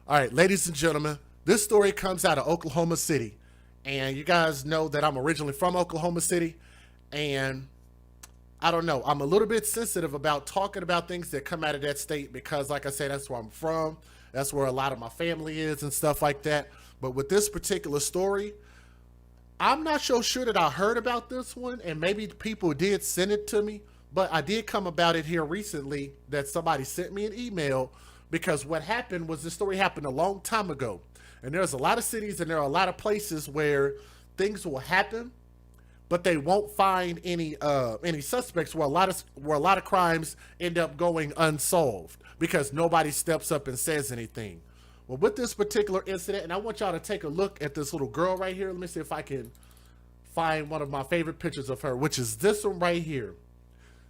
All right, ladies and gentlemen, this story comes out of Oklahoma City. And you guys know that I'm originally from Oklahoma City. And I don't know, I'm a little bit sensitive about talking about things that come out of that state because, like I said, that's where I'm from. That's where a lot of my family is and stuff like that. But with this particular story, I'm not so sure that I heard about this one, and maybe people did send it to me, but I did come about it here recently that somebody sent me an email because what happened was this story happened a long time ago. And there's a lot of cities and there are a lot of places where things will happen, but they won't find any suspects where a lot of crimes end up going unsolved because nobody steps up and says anything. Well, with this particular incident, and I want y'all to take a look at this little girl right here. Let me see if I can find one of my favorite pictures of her, which is this one right here.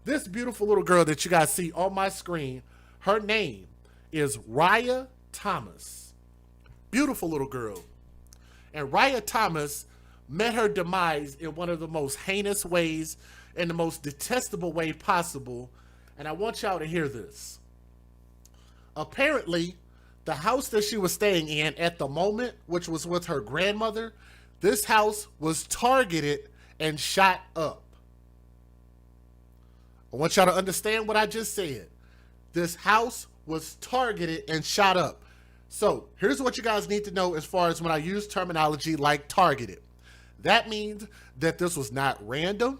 This beautiful little girl that you guys see on my screen, her name is Raya Thomas. Beautiful little girl. And Raya Thomas met her demise in one of the most heinous ways and the most detestable way possible. And I want y'all to hear this. Apparently, the house that she was staying in at the moment, which was with her grandmother, this house was targeted and shot up. I want y'all to understand what I just said. This house was targeted and shot up. So here's what you guys need to know as far as when I use terminology like targeted. That means that this was not random,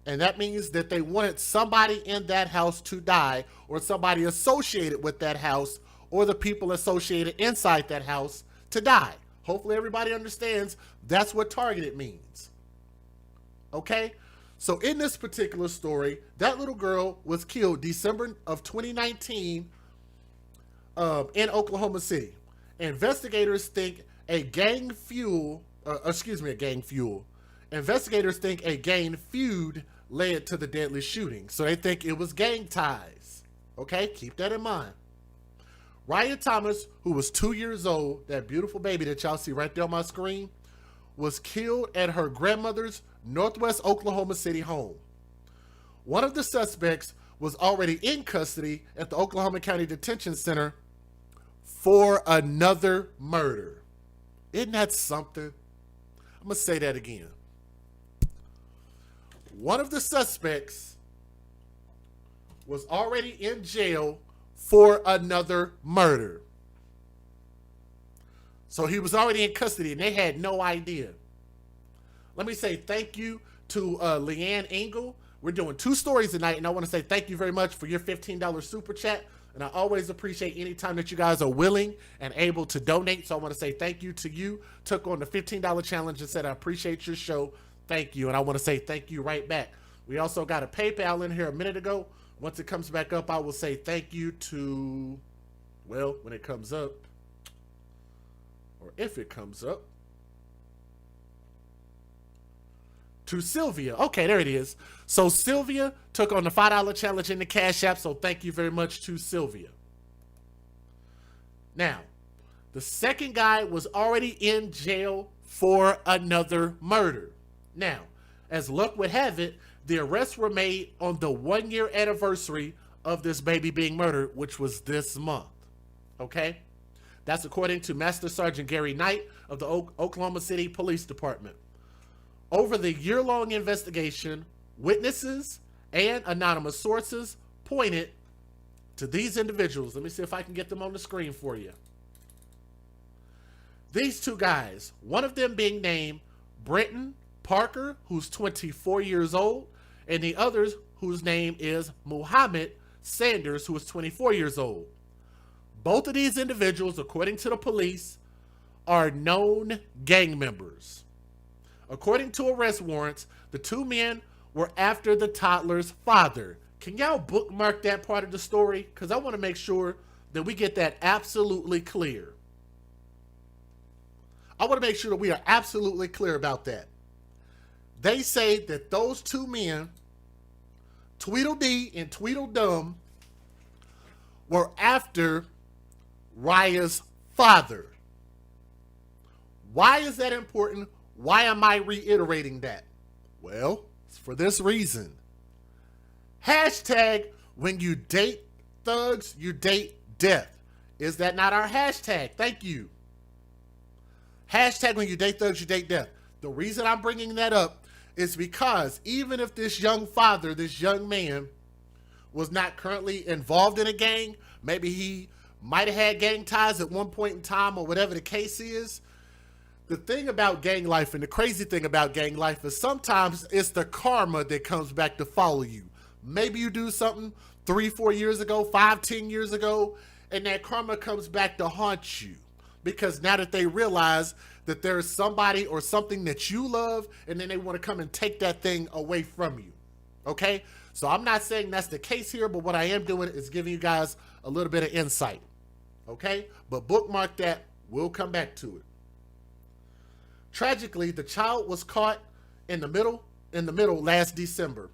and that means that they wanted somebody in that house to die or somebody associated with that house or the people associated inside that house to die. Hopefully everybody understands that's what targeted means. Okay? So in this particular story, that little girl was killed December of 2019 in Oklahoma City. Investigators think a gang feud led to the deadly shooting. So they think it was gang ties. Okay? Keep that in mind. Raya Thomas, who was 2 years old, that beautiful baby that y'all see right there on my screen, was killed at her grandmother's Northwest Oklahoma City home. One of the suspects was already in custody at the Oklahoma County Detention Center for another murder. Isn't that something? I'm going to say that again. One of the suspects was already in jail for another murder. So he was already in custody and they had no idea. Let me say thank you to Leanne Engel. We're doing 2 stories tonight, and I want to say thank you very much for your $15 super chat. And I always appreciate any time that you guys are willing and able to donate. So I want to say thank you to you. Took on the $15 challenge and said I appreciate your show. Thank you. And I want to say thank you right back. We also got a PayPal in here a minute ago. Once it comes back up, I will say thank you to, well, when it comes up, or if it comes up, to Sylvia. Okay, there it is. So Sylvia took on the $5 challenge in the Cash App, so thank you very much to Sylvia. Now, the second guy was already in jail for another murder. Now, as luck would have it, the arrests were made on the 1-year anniversary of this baby being murdered, which was this month. Okay? That's according to Master Sergeant Gary Knight of the Oklahoma City Police Department. Over the year-long investigation, witnesses and anonymous sources pointed to these individuals. Let me see if I can get them on the screen for you. These 2 guys, one of them being named Brenton Parker, who's 24 years old, and the others whose name is Muhammad Sanders, who is 24 years old. Both of these individuals, according to the police, are known gang members. According to arrest warrants, the 2 men were after the toddler's father. Can y'all bookmark that part of the story? Because I want to make sure that we get that absolutely clear. I want to make sure that we are absolutely clear about that. They say that those 2 men, Tweedledee and Tweedledum, were after Raya's father. Why is that important? Why am I reiterating that? Well, it's for this reason. Hashtag when you date thugs, you date death. Is that not our hashtag? Thank you. Hashtag when you date thugs, you date death. The reason I'm bringing that up is because even if this young father, this young man, was not currently involved in a gang, maybe he might have had gang ties at one point in time or whatever the case is. The thing about gang life and the crazy thing about gang life is sometimes it's the karma that comes back to follow you. Maybe you do something 3-4 years ago, 5-10 years ago, and that karma comes back to haunt you. Because now that they realize that there's somebody or something that you love, and then they want to come and take that thing away from you. Okay? So I'm not saying that's the case here, but what I am doing is giving you guys a little bit of insight. Okay? But bookmark that. We'll come back to it. Tragically, the child was caught in the middle last December.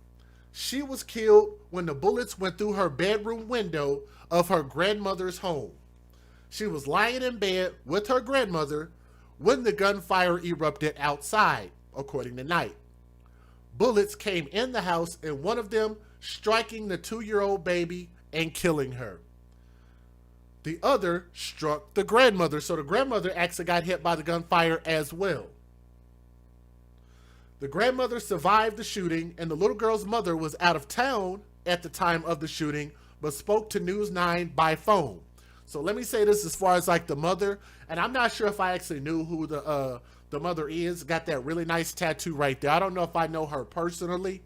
She was killed when the bullets went through her bedroom window of her grandmother's home. She was lying in bed with her grandmother when the gunfire erupted outside, according to Knight. Bullets came in the house, and one of them striking the 2-year-old baby and killing her. The other struck the grandmother, so the grandmother actually got hit by the gunfire as well. The grandmother survived the shooting, and the little girl's mother was out of town at the time of the shooting, but spoke to News 9 by phone. So let me say this as far as like the mother, and I'm not sure if I actually knew who the mother is. Got that really nice tattoo right there. I don't know if I know her personally.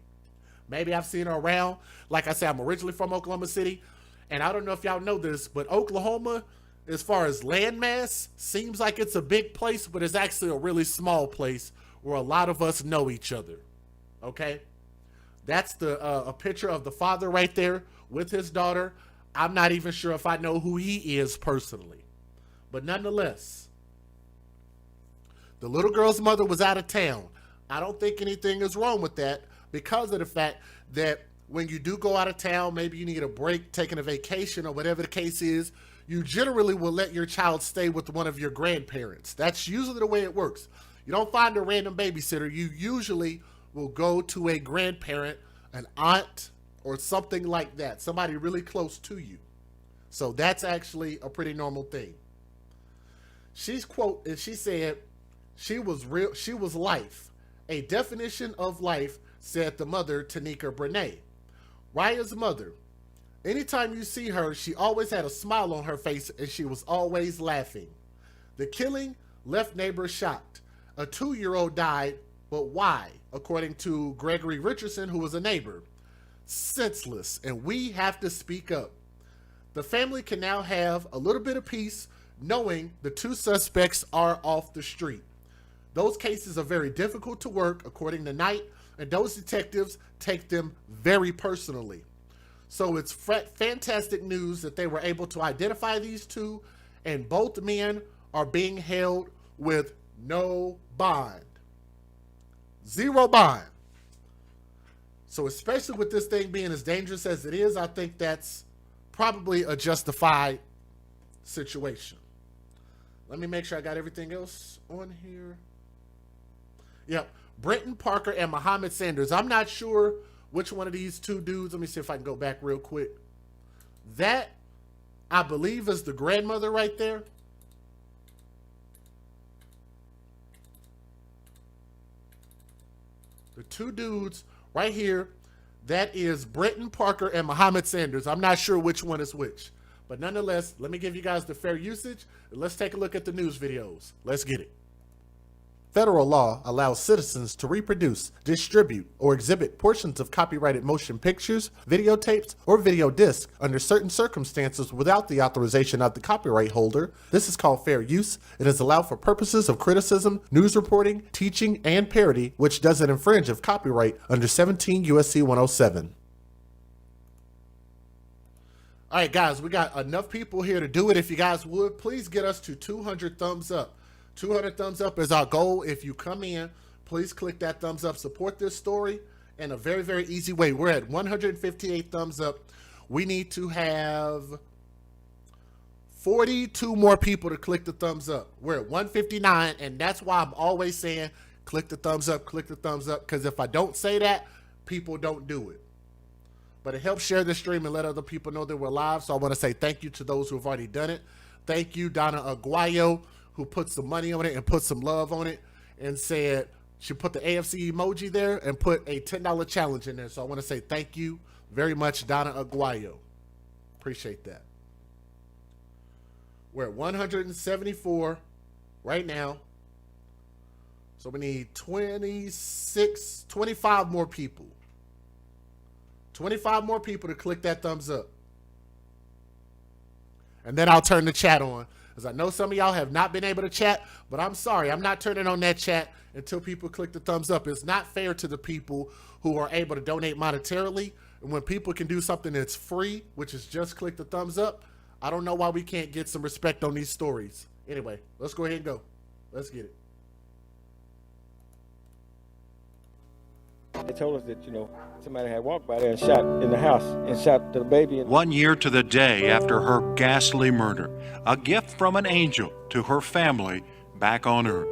Maybe I've seen her around. Like I said, I'm originally from Oklahoma City. And I don't know if y'all know this, but Oklahoma, as far as landmass, seems like it's a big place, but it's actually a really small place where a lot of us know each other. Okay? That's a picture of the father right there with his daughter. I'm not even sure if I know who he is personally. But nonetheless, the little girl's mother was out of town. I don't think anything is wrong with that because of the fact that when you do go out of town, maybe you need a break, taking a vacation or whatever the case is, you generally will let your child stay with one of your grandparents. That's usually the way it works. You don't find a random babysitter. You usually will go to a grandparent, an aunt, or something like that. Somebody really close to you. So that's actually a pretty normal thing. She's quote, and she said, she was life. A definition of life, said the mother, Tanika Brene. Raya's mother. Anytime you see her, she always had a smile on her face and she was always laughing. The killing left neighbors shocked. A 2-year-old died, but why? According to Gregory Richardson, who was a neighbor. Senseless, and we have to speak up. The family can now have a little bit of peace knowing the 2 suspects are off the street. Those cases are very difficult to work, according to Knight, and those detectives take them very personally. So it's fantastic news that they were able to identify these 2, and both men are being held with no bond. 0 bond. So especially with this thing being as dangerous as it is, I think that's probably a justified situation. Let me make sure I got everything else on here. Yep. Brenton Parker and Muhammad Sanders. I'm not sure which one of these 2 dudes. Let me see if I can go back real quick. That, I believe, is the grandmother right there. The 2 dudes right here, that is Brenton Parker and Muhammad Sanders. I'm not sure which one is which. But nonetheless, let me give you guys the fair usage. And let's take a look at the news videos. Let's get it. Federal law allows citizens to reproduce, distribute, or exhibit portions of copyrighted motion pictures, videotapes, or video discs under certain circumstances without the authorization of the copyright holder. This is called fair use. It is allowed for purposes of criticism, news reporting, teaching, and parody, which doesn't infringe of copyright under 17 U.S.C. 107. All right, guys, we got enough people here to do it. If you guys would, please get us to 200 thumbs up. 200 thumbs up is our goal. If you come in, please click that thumbs up. Support this story in a very, very easy way. We're at 158 thumbs up. We need to have 42 more people to click the thumbs up. We're at 159, and that's why I'm always saying click the thumbs up, because if I don't say that, people don't do it. But it helps share the stream and let other people know that we're live, so I want to say thank you to those who have already done it. Thank you, Donna Aguayo, who put some money on it and put some love on it and said she put the AFC emoji there and put a $10 challenge in there. So I want to say thank you very much, Donna Aguayo. Appreciate that. We're at 174 right now. So we need 25 more people. 25 more people to click that thumbs up. And then I'll turn the chat on. Because I know some of y'all have not been able to chat, but I'm sorry, I'm not turning on that chat until people click the thumbs up. It's not fair to the people who are able to donate monetarily. And when people can do something that's free, which is just click the thumbs up, I don't know why we can't get some respect on these stories. Anyway, let's go ahead and go. Let's get it. They told us that, somebody had walked by there and shot in the house and shot the baby. 1 year to the day after her ghastly murder, a gift from an angel to her family back on Earth.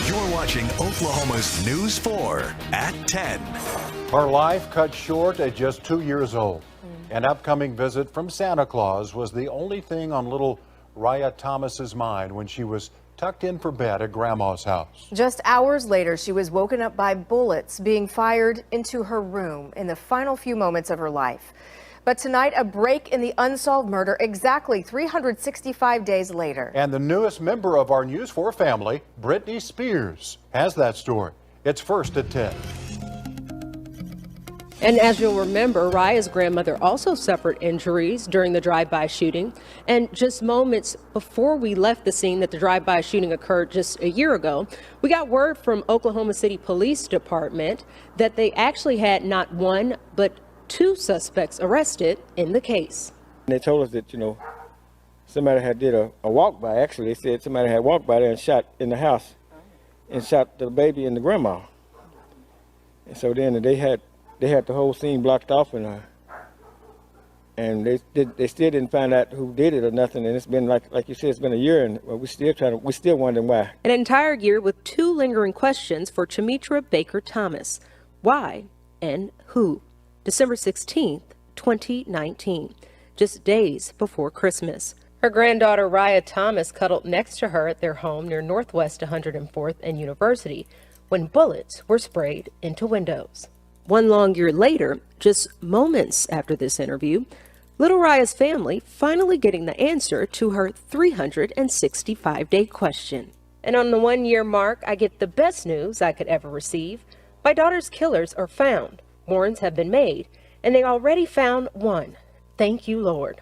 You're watching Oklahoma's News 4 at 10. Her life cut short at just 2 years old. An upcoming visit from Santa Claus was the only thing on little Raya Thomas's mind when she was tucked in for bed at Grandma's house. Just hours later, she was woken up by bullets being fired into her room in the final few moments of her life. But tonight, a break in the unsolved murder exactly 365 days later. And the newest member of our News 4 family, Britney Spears, has that story. It's first at 10. And as you'll remember, Raya's grandmother also suffered injuries during the drive-by shooting. And just moments before we left the scene that the drive-by shooting occurred just a year ago, we got word from Oklahoma City Police Department that they actually had not one, but 2 suspects arrested in the case. They told us that, somebody had did a walk-by. Actually, they said somebody had walked by there and shot in the house and shot the baby and the grandma. And so then they had the whole scene blocked off, and they still didn't find out who did it or nothing. And it's been like you said, it's been a year, and we're still wondering why. An entire year with 2 lingering questions for Chamitra Baker Thomas: why and who? December 16th, 2019, just days before Christmas. Her granddaughter Raya Thomas cuddled next to her at their home near Northwest 104th and University when bullets were sprayed into windows. 1 long year later, just moments after this interview, little Raya's family finally getting the answer to her 365-day question. And on the 1-year mark, I get the best news I could ever receive. My daughter's killers are found. Warrants have been made, and they already found 1. Thank you, Lord.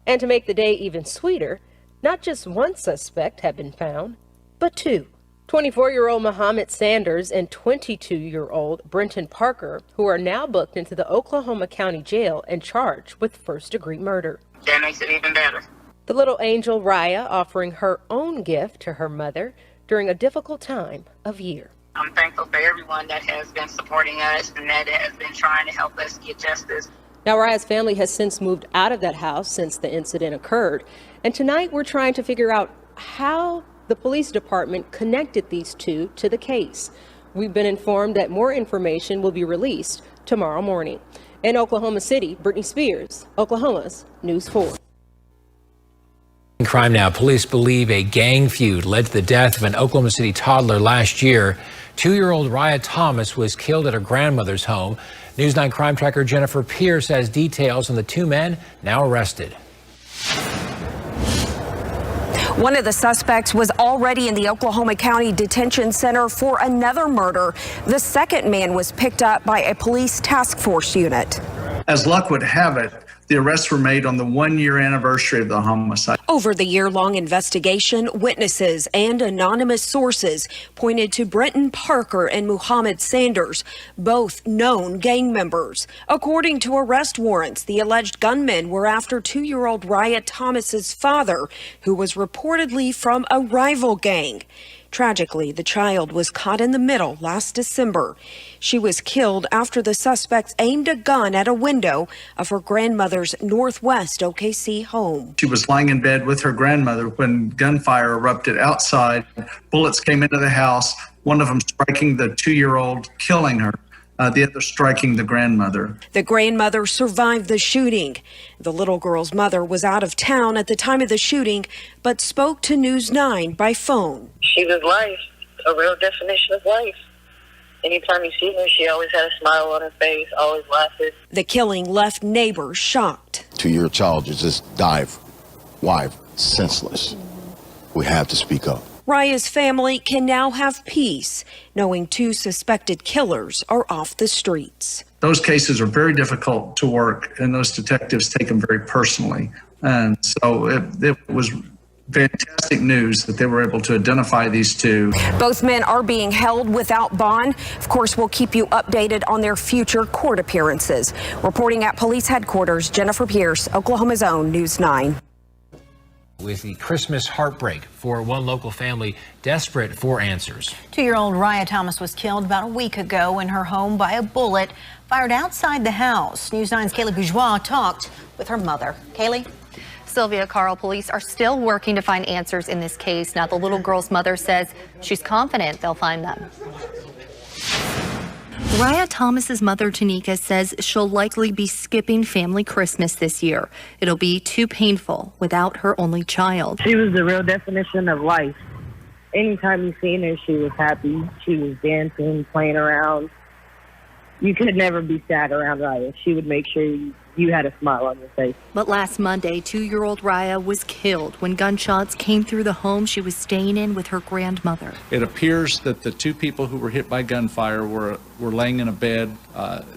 And to make the day even sweeter, not just 1 suspect had been found, but 2. 24-year-old Muhammad Sanders and 22-year-old Brenton Parker, who are now booked into the Oklahoma County Jail and charged with first-degree murder. That makes it even better. The little angel Raya offering her own gift to her mother during a difficult time of year. I'm thankful for everyone that has been supporting us and that has been trying to help us get justice. Now, Raya's family has since moved out of that house since the incident occurred. And tonight we're trying to figure out how the police department connected these 2 to the case. We've been informed that more information will be released tomorrow morning. In Oklahoma City, Britney Spears, Oklahoma's News 4. In crime now, police believe a gang feud led to the death of an Oklahoma City toddler last year. 2-year-old Raya Thomas was killed at her grandmother's home. News 9 crime tracker Jennifer Pierce has details on the 2 men now arrested. One of the suspects was already in the Oklahoma County Detention Center for another murder. The second man was picked up by a police task force unit. As luck would have it, the arrests were made on the 1-year anniversary of the homicide. Over the year-long investigation, witnesses and anonymous sources pointed to Brenton Parker and Muhammad Sanders, both known gang members. According to arrest warrants, the alleged gunmen were after 2-year-old Raya Thomas's father, who was reportedly from a rival gang. Tragically, the child was caught in the middle last December. She was killed after the suspects aimed a gun at a window of her grandmother's Northwest OKC home. She was lying in bed with her grandmother when gunfire erupted outside. Bullets came into the house, one of them striking the 2-year-old, killing her. the other striking the grandmother. The grandmother survived the shooting. The little girl's mother was out of town at the time of the shooting, but spoke to News 9 by phone. She was life, a real definition of life. Anytime you see her, she always had a smile on her face, always laughing. The killing left neighbors shocked. 2-year child just dive, live, senseless. We have to speak up. Raya's family can now have peace, knowing 2 suspected killers are off the streets. Those cases are very difficult to work, and those detectives take them very personally. And so it was fantastic news that they were able to identify these 2. Both men are being held without bond. Of course, we'll keep you updated on their future court appearances. Reporting at police headquarters, Jennifer Pierce, Oklahoma's own News 9. With the Christmas heartbreak for one local family desperate for answers. 2-year-old Raya Thomas was killed about a week ago in her home by a bullet fired outside the house. News 9's Kaylee Bourgeois talked with her mother. Kaylee? Sylvia, Carl, police are still working to find answers in this case. Now, the little girl's mother says she's confident they'll find them. Raya Thomas's mother, Tanika, says she'll likely be skipping family Christmas this year. It'll be too painful without her only child. She was the real definition of life. Anytime you seen her, she was happy. She was dancing, playing around. You could never be sad around Raya. She would make sure you had a smile on your face. But last Monday, 2-year-old Raya was killed when gunshots came through the home she was staying in with her grandmother. It appears that the 2 people who were hit by gunfire were laying in a bed,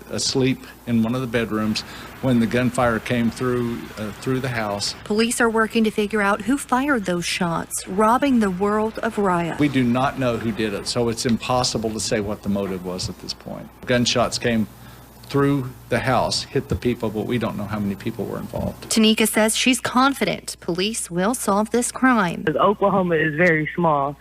asleep in one of the bedrooms when the gunfire came through the house. Police are working to figure out who fired those shots, robbing the world of Raya. We do not know who did it, so it's impossible to say what the motive was at this point. Gunshots came through the house, hit the people, but we don't know how many people were involved. Tanika says she's confident police will solve this crime. Oklahoma is very small.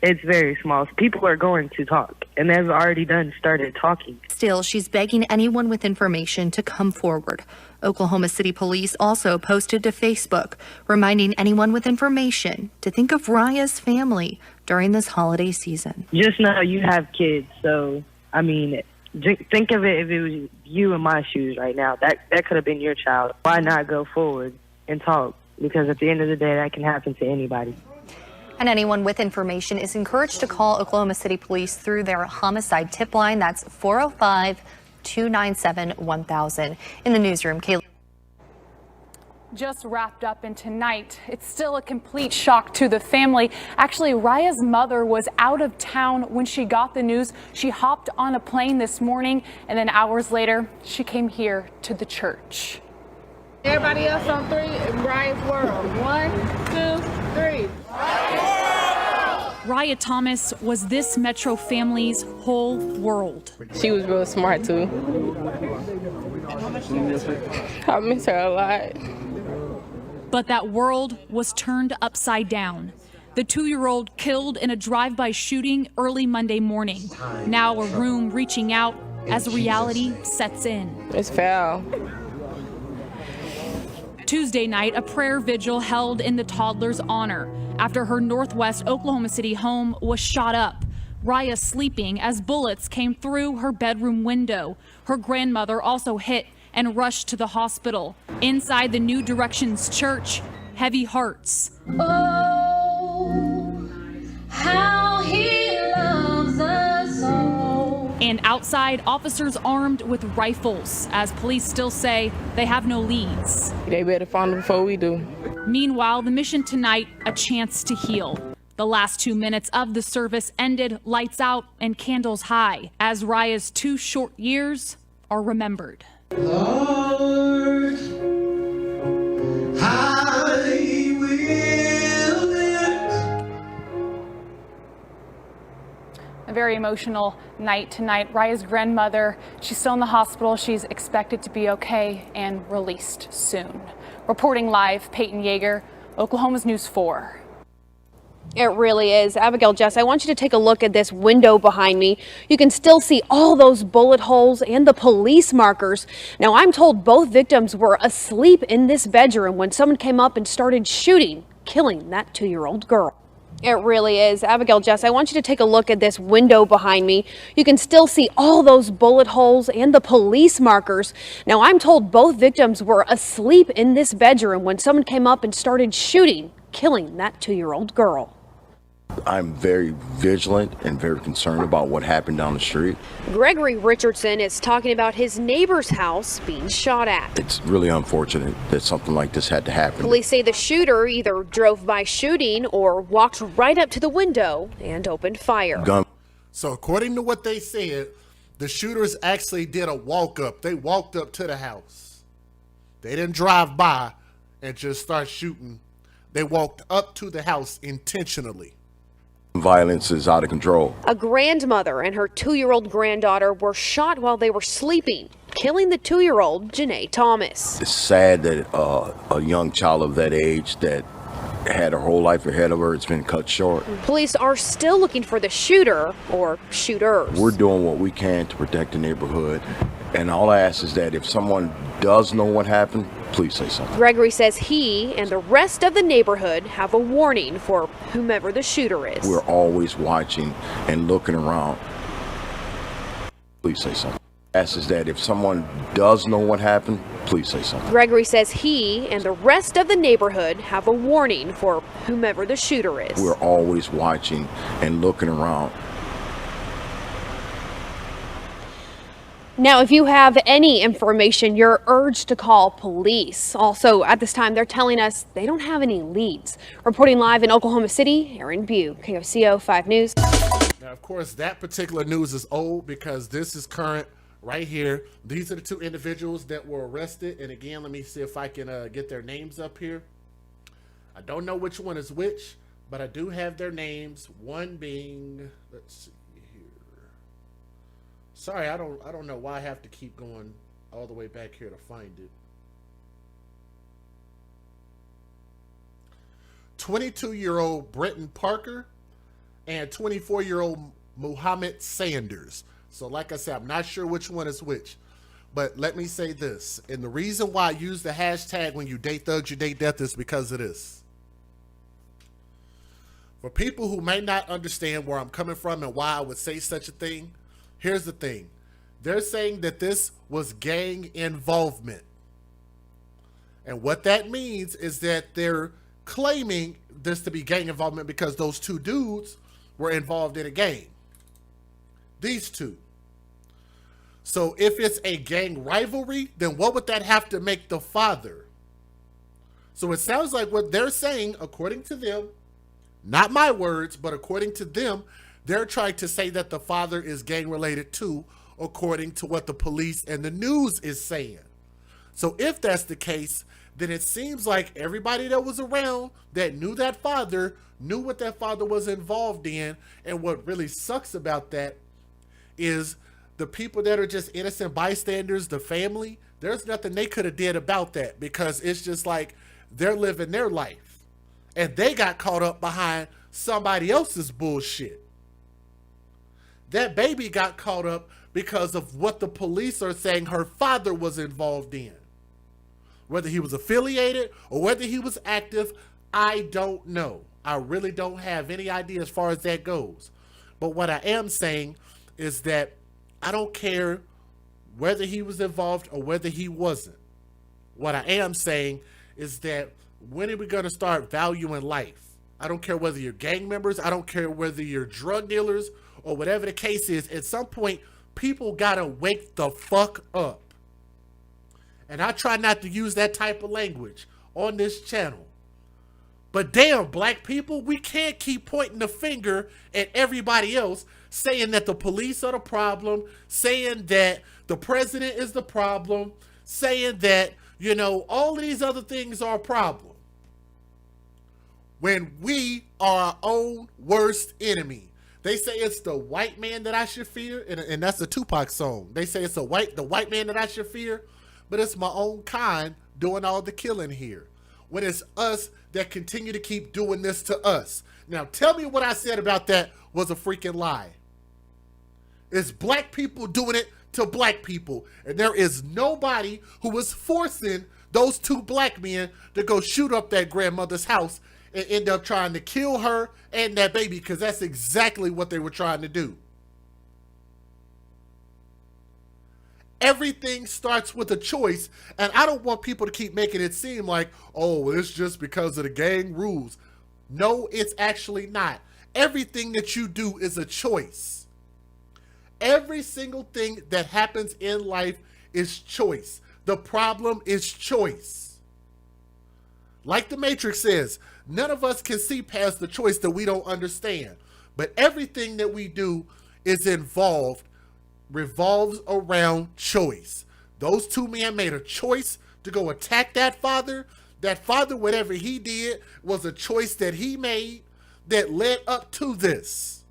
It's very small. People are going to talk, and they've already started talking. Still, she's begging anyone with information to come forward. Oklahoma City Police also posted to Facebook, reminding anyone with information to think of Raya's family during this holiday season. Just know you have kids, so, I mean, think of it if it was you in my shoes right now. That could have been your child. Why not go forward and talk? Because at the end of the day, that can happen to anybody. And anyone with information is encouraged to call Oklahoma City Police through their homicide tip line. That's 405-297-1000. In the newsroom, Kaylee. Just wrapped up, and tonight it's still a complete shock to the family. Actually, Raya's mother was out of town when she got the news. She hopped on a plane this morning, and then hours later she came here to the church. Everybody else on 3 in Raya's world. 1, 2, 3. Raya Thomas was this Metro family's whole world. She was real smart too. I miss her a lot. But that world was turned upside down. The 2-year-old killed in a drive-by shooting early Monday morning. Now a room reaching out as reality sets in. It's foul. Tuesday night, a prayer vigil held in the toddler's honor after her Northwest Oklahoma City home was shot up. Raya sleeping as bullets came through her bedroom window. Her grandmother also hit and rushed to the hospital. Inside the New Directions Church, heavy hearts. Oh, how he loves us all. And outside, officers armed with rifles, as police still say they have no leads. They better find them before we do. Meanwhile, the mission tonight, a chance to heal. The last 2 minutes of the service ended, lights out and candles high, as Raya's 2 short years are remembered. Lord, I will lift. A very emotional night tonight. Raya's grandmother, she's still in the hospital. She's expected to be okay and released soon. Reporting live, Peyton Yeager, Oklahoma's News 4. It really is. Abigail, Jess, I want you to take a look at this window behind me. You can still see all those bullet holes and the police markers. Now, I'm told both victims were asleep in this bedroom when someone came up and started shooting, killing that 2-year-old girl. It really is. Abigail, Jess, I want you to take a look at this window behind me. You can still see all those bullet holes and the police markers. Now, I'm told both victims were asleep in this bedroom when someone came up and started shooting, killing that 2-year-old girl. I'm very vigilant and very concerned about what happened down the street. Gregory Richardson is talking about his neighbor's house being shot at. It's really unfortunate that something like this had to happen. Police say the shooter either drove by shooting or walked right up to the window and opened fire. So according to what they said, the shooters actually did a walk up. They walked up to the house. They didn't drive by and just start shooting. They walked up to the house intentionally. Violence is out of control. A grandmother and her 2-year-old granddaughter were shot while they were sleeping, killing the 2-year-old Janae Thomas. It's sad that a young child of that age that had her whole life ahead of her, it's been cut short. Police are still looking for the shooter or shooters. We're doing what we can to protect the neighborhood. And all I ask is that if someone does know what happened, please say something. Gregory says he and the rest of the neighborhood have a warning for whomever the shooter is. We're always watching and looking around. Please say something. Ask is that if someone does know what happened, please say something. Gregory says he and the rest of the neighborhood have a warning for whomever the shooter is. We're always watching and looking around. Now, if you have any information, you're urged to call police. Also, at this time, they're telling us they don't have any leads. Reporting live in Oklahoma City, Erin Bue, KOCO 5 News. Now, of course, that particular news is old because this is current right here. These are the two individuals that were arrested. And again, let me see if I can get their names up here. I don't know which one is which, but I do have their names. One being, let's see. Sorry, I don't know why I have to keep going all the way back here to find it. 22-year-old Brenton Parker and 24-year-old Muhammad Sanders. So like I said, I'm not sure which one is which. But let me say this. And the reason why I use the hashtag when you date thugs, you date death is because of this. For people who may not understand where I'm coming from and why I would say such a thing, here's the thing. They're saying that this was gang involvement. And what that means is that they're claiming this to be gang involvement because those two dudes were involved in a gang. These two. So if it's a gang rivalry, then what would that have to make the father? So it sounds like what they're saying, according to them, not my words, but according to them, they're trying to say that the father is gang related too, according to what the police and the news is saying. So if that's the case, then it seems like everybody that was around that knew that father knew what that father was involved in. And what really sucks about that is the people that are just innocent bystanders, the family, there's nothing they could have did about that because it's just like they're living their life and they got caught up behind somebody else's bullshit. That baby got caught up because of what the police are saying her father was involved in. Whether he was affiliated or whether he was active, I don't know. I really don't have any idea as far as that goes. But what I am saying is that I don't care whether he was involved or whether he wasn't. What I am saying is that when are we going to start valuing life? I don't care whether you're gang members. I don't care whether you're drug dealers or whatever the case is. At some point, people gotta wake the fuck up. And I try not to use that type of language on this channel. But damn, black people, we can't keep pointing the finger at everybody else, saying that the police are the problem, saying that the president is the problem, saying that, you know, all of these other things are a problem. When we are our own worst enemy. They say it's the white man that I should fear, and that's a Tupac song. They say it's the white man that I should fear, but it's my own kind doing all the killing here. When it's us that continue to keep doing this to us. Now, tell me what I said about that was a freaking lie. It's black people doing it to black people, and there is nobody who is forcing those two black men to go shoot up that grandmother's house and end up trying to kill her and that baby, because that's exactly what they were trying to do. Everything starts with a choice, and I don't want people to keep making it seem like, oh, it's just because of the gang rules. No, it's actually not. Everything that you do is a choice. Every single thing that happens in life is choice. The problem is choice. Like the Matrix says, none of us can see past the choice that we don't understand. But everything that we do revolves around choice. Those two men made a choice to go attack that father. That father, whatever he did, was a choice that he made that led up to this.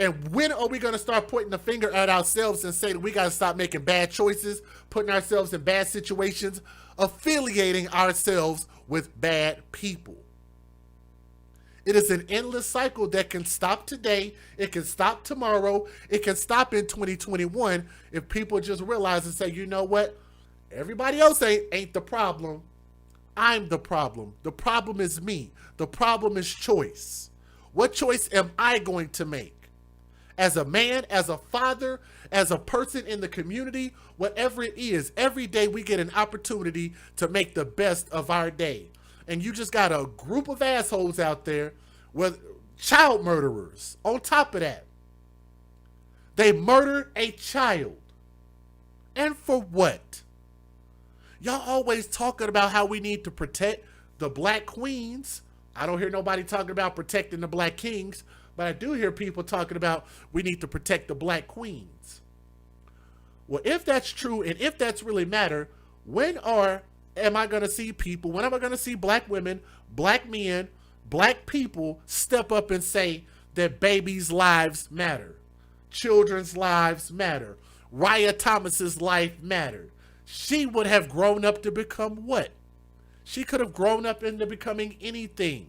And when are we going to start pointing the finger at ourselves and say that we got to stop making bad choices, putting ourselves in bad situations, affiliating ourselves with bad people? It is an endless cycle that can stop today. It can stop tomorrow. It can stop in 2021 if people just realize and say, you know what? Everybody else ain't the problem. I'm the problem. The problem is me. The problem is choice. What choice am I going to make? As a man, as a father, as a person in the community, whatever it is, every day we get an opportunity to make the best of our day. And you just got a group of assholes out there with child murderers. On top of that, they murdered a child. And for what? Y'all always talking about how we need to protect the black queens. I don't hear nobody talking about protecting the black kings, but I do hear people talking about we need to protect the black queens. Well, if that's true and if that's really matter, when am I going to see people, when am I going to see black women, black men, black people step up and say that babies' lives matter, children's lives matter, Raya Thomas's life mattered? She would have grown up to become what? She could have grown up into becoming anything.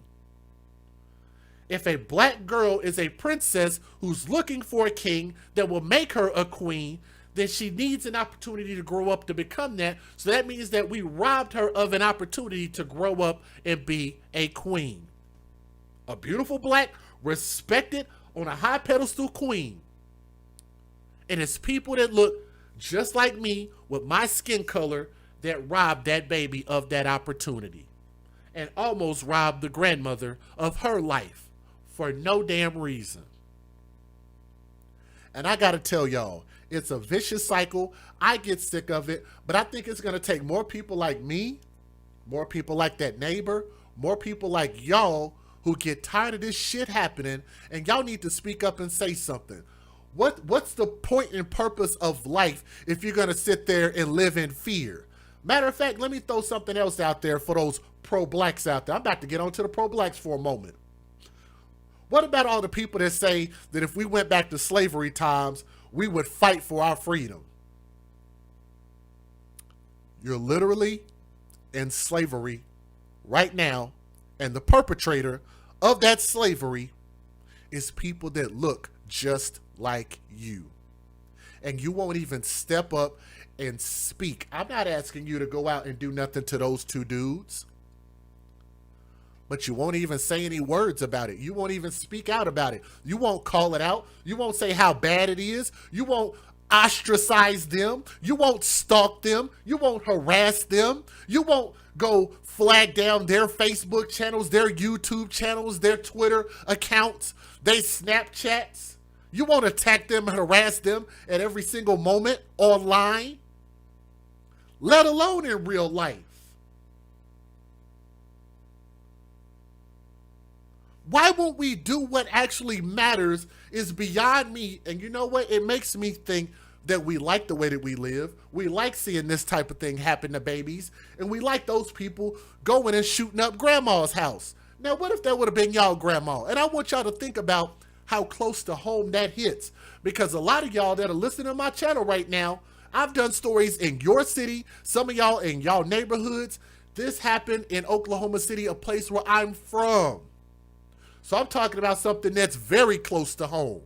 If a black girl is a princess who's looking for a king that will make her a queen, then she needs an opportunity to grow up to become that. So that means that we robbed her of an opportunity to grow up and be a queen. A beautiful black, respected, on a high pedestal queen. And it's people that look just like me with my skin color that robbed that baby of that opportunity and almost robbed the grandmother of her life for no damn reason. And I gotta tell y'all, it's a vicious cycle. I get sick of it, but I think it's gonna take more people like me, more people like that neighbor, more people like y'all who get tired of this shit happening, and y'all need to speak up and say something. What's the point and purpose of life if you're gonna sit there and live in fear? Matter of fact, let me throw something else out there for those pro-blacks out there. I'm about to get on to the pro-blacks for a moment. What about all the people that say that if we went back to slavery times, we would fight for our freedom? You're literally in slavery right now, and the perpetrator of that slavery is people that look just like you. And you won't even step up and speak. I'm not asking you to go out and do nothing to those two dudes, but you won't even say any words about it. You won't even speak out about it. You won't call it out. You won't say how bad it is. You won't ostracize them. You won't stalk them. You won't harass them. You won't go flag down their Facebook channels, their YouTube channels, their Twitter accounts, their Snapchats. You won't attack them and harass them at every single moment online, let alone in real life. Why won't we do what actually matters is beyond me. And you know what? It makes me think that we like the way that we live. We like seeing this type of thing happen to babies. And we like those people going and shooting up grandma's house. Now, what if that would have been y'all grandma? And I want y'all to think about how close to home that hits. Because a lot of y'all that are listening to my channel right now, I've done stories in your city, some of y'all in y'all neighborhoods. This happened in Oklahoma City, a place where I'm from. So I'm talking about something that's very close to home.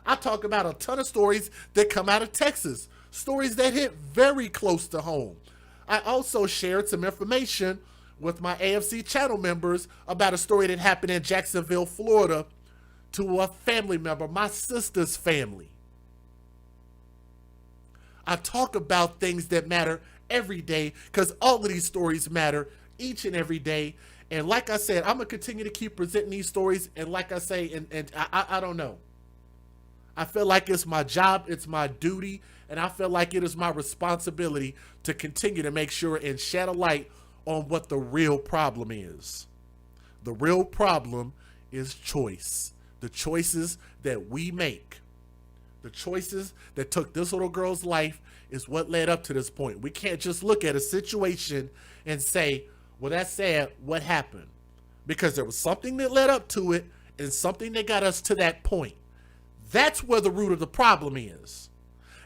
I talk about a ton of stories that come out of Texas, stories that hit very close to home. I also shared some information with my AFC channel members about a story that happened in Jacksonville, Florida to a family member, my sister's family. I talk about things that matter every day because all of these stories matter each and every day. And like I said, I'm going to continue to keep presenting these stories. And like I say, and I don't know. I feel like it's my job, it's my duty, and I feel like it is my responsibility to continue to make sure and shed a light on what the real problem is. The real problem is choice. The choices that we make. The choices that took this little girl's life is what led up to this point. We can't just look at a situation and say, well, that's sad, what happened? Because there was something that led up to it and something that got us to that point. That's where the root of the problem is.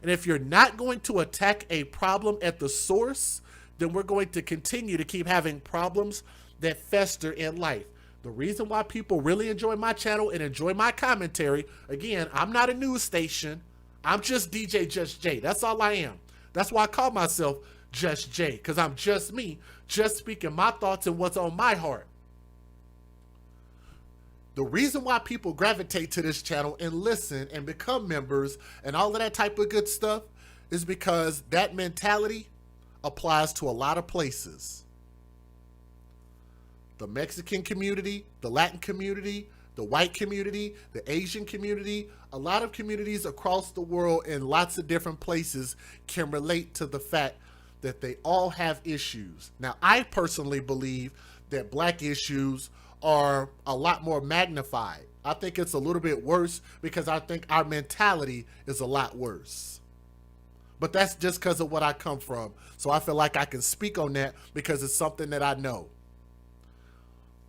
And if you're not going to attack a problem at the source, then we're going to continue to keep having problems that fester in life. The reason why people really enjoy my channel and enjoy my commentary, again, I'm not a news station. I'm just DJ Just Jay. That's all I am. That's why I call myself Just Jay, because I'm just me, just speaking my thoughts and what's on my heart. The reason why people gravitate to this channel and listen and become members and all of that type of good stuff is because that mentality applies to a lot of places. The Mexican community, the Latin community, the white community, the Asian community, a lot of communities across the world in lots of different places can relate to the fact that they all have issues. Now, I personally believe that black issues are a lot more magnified. I think it's a little bit worse because I think our mentality is a lot worse. But that's just because of what I come from. So I feel like I can speak on that because it's something that I know.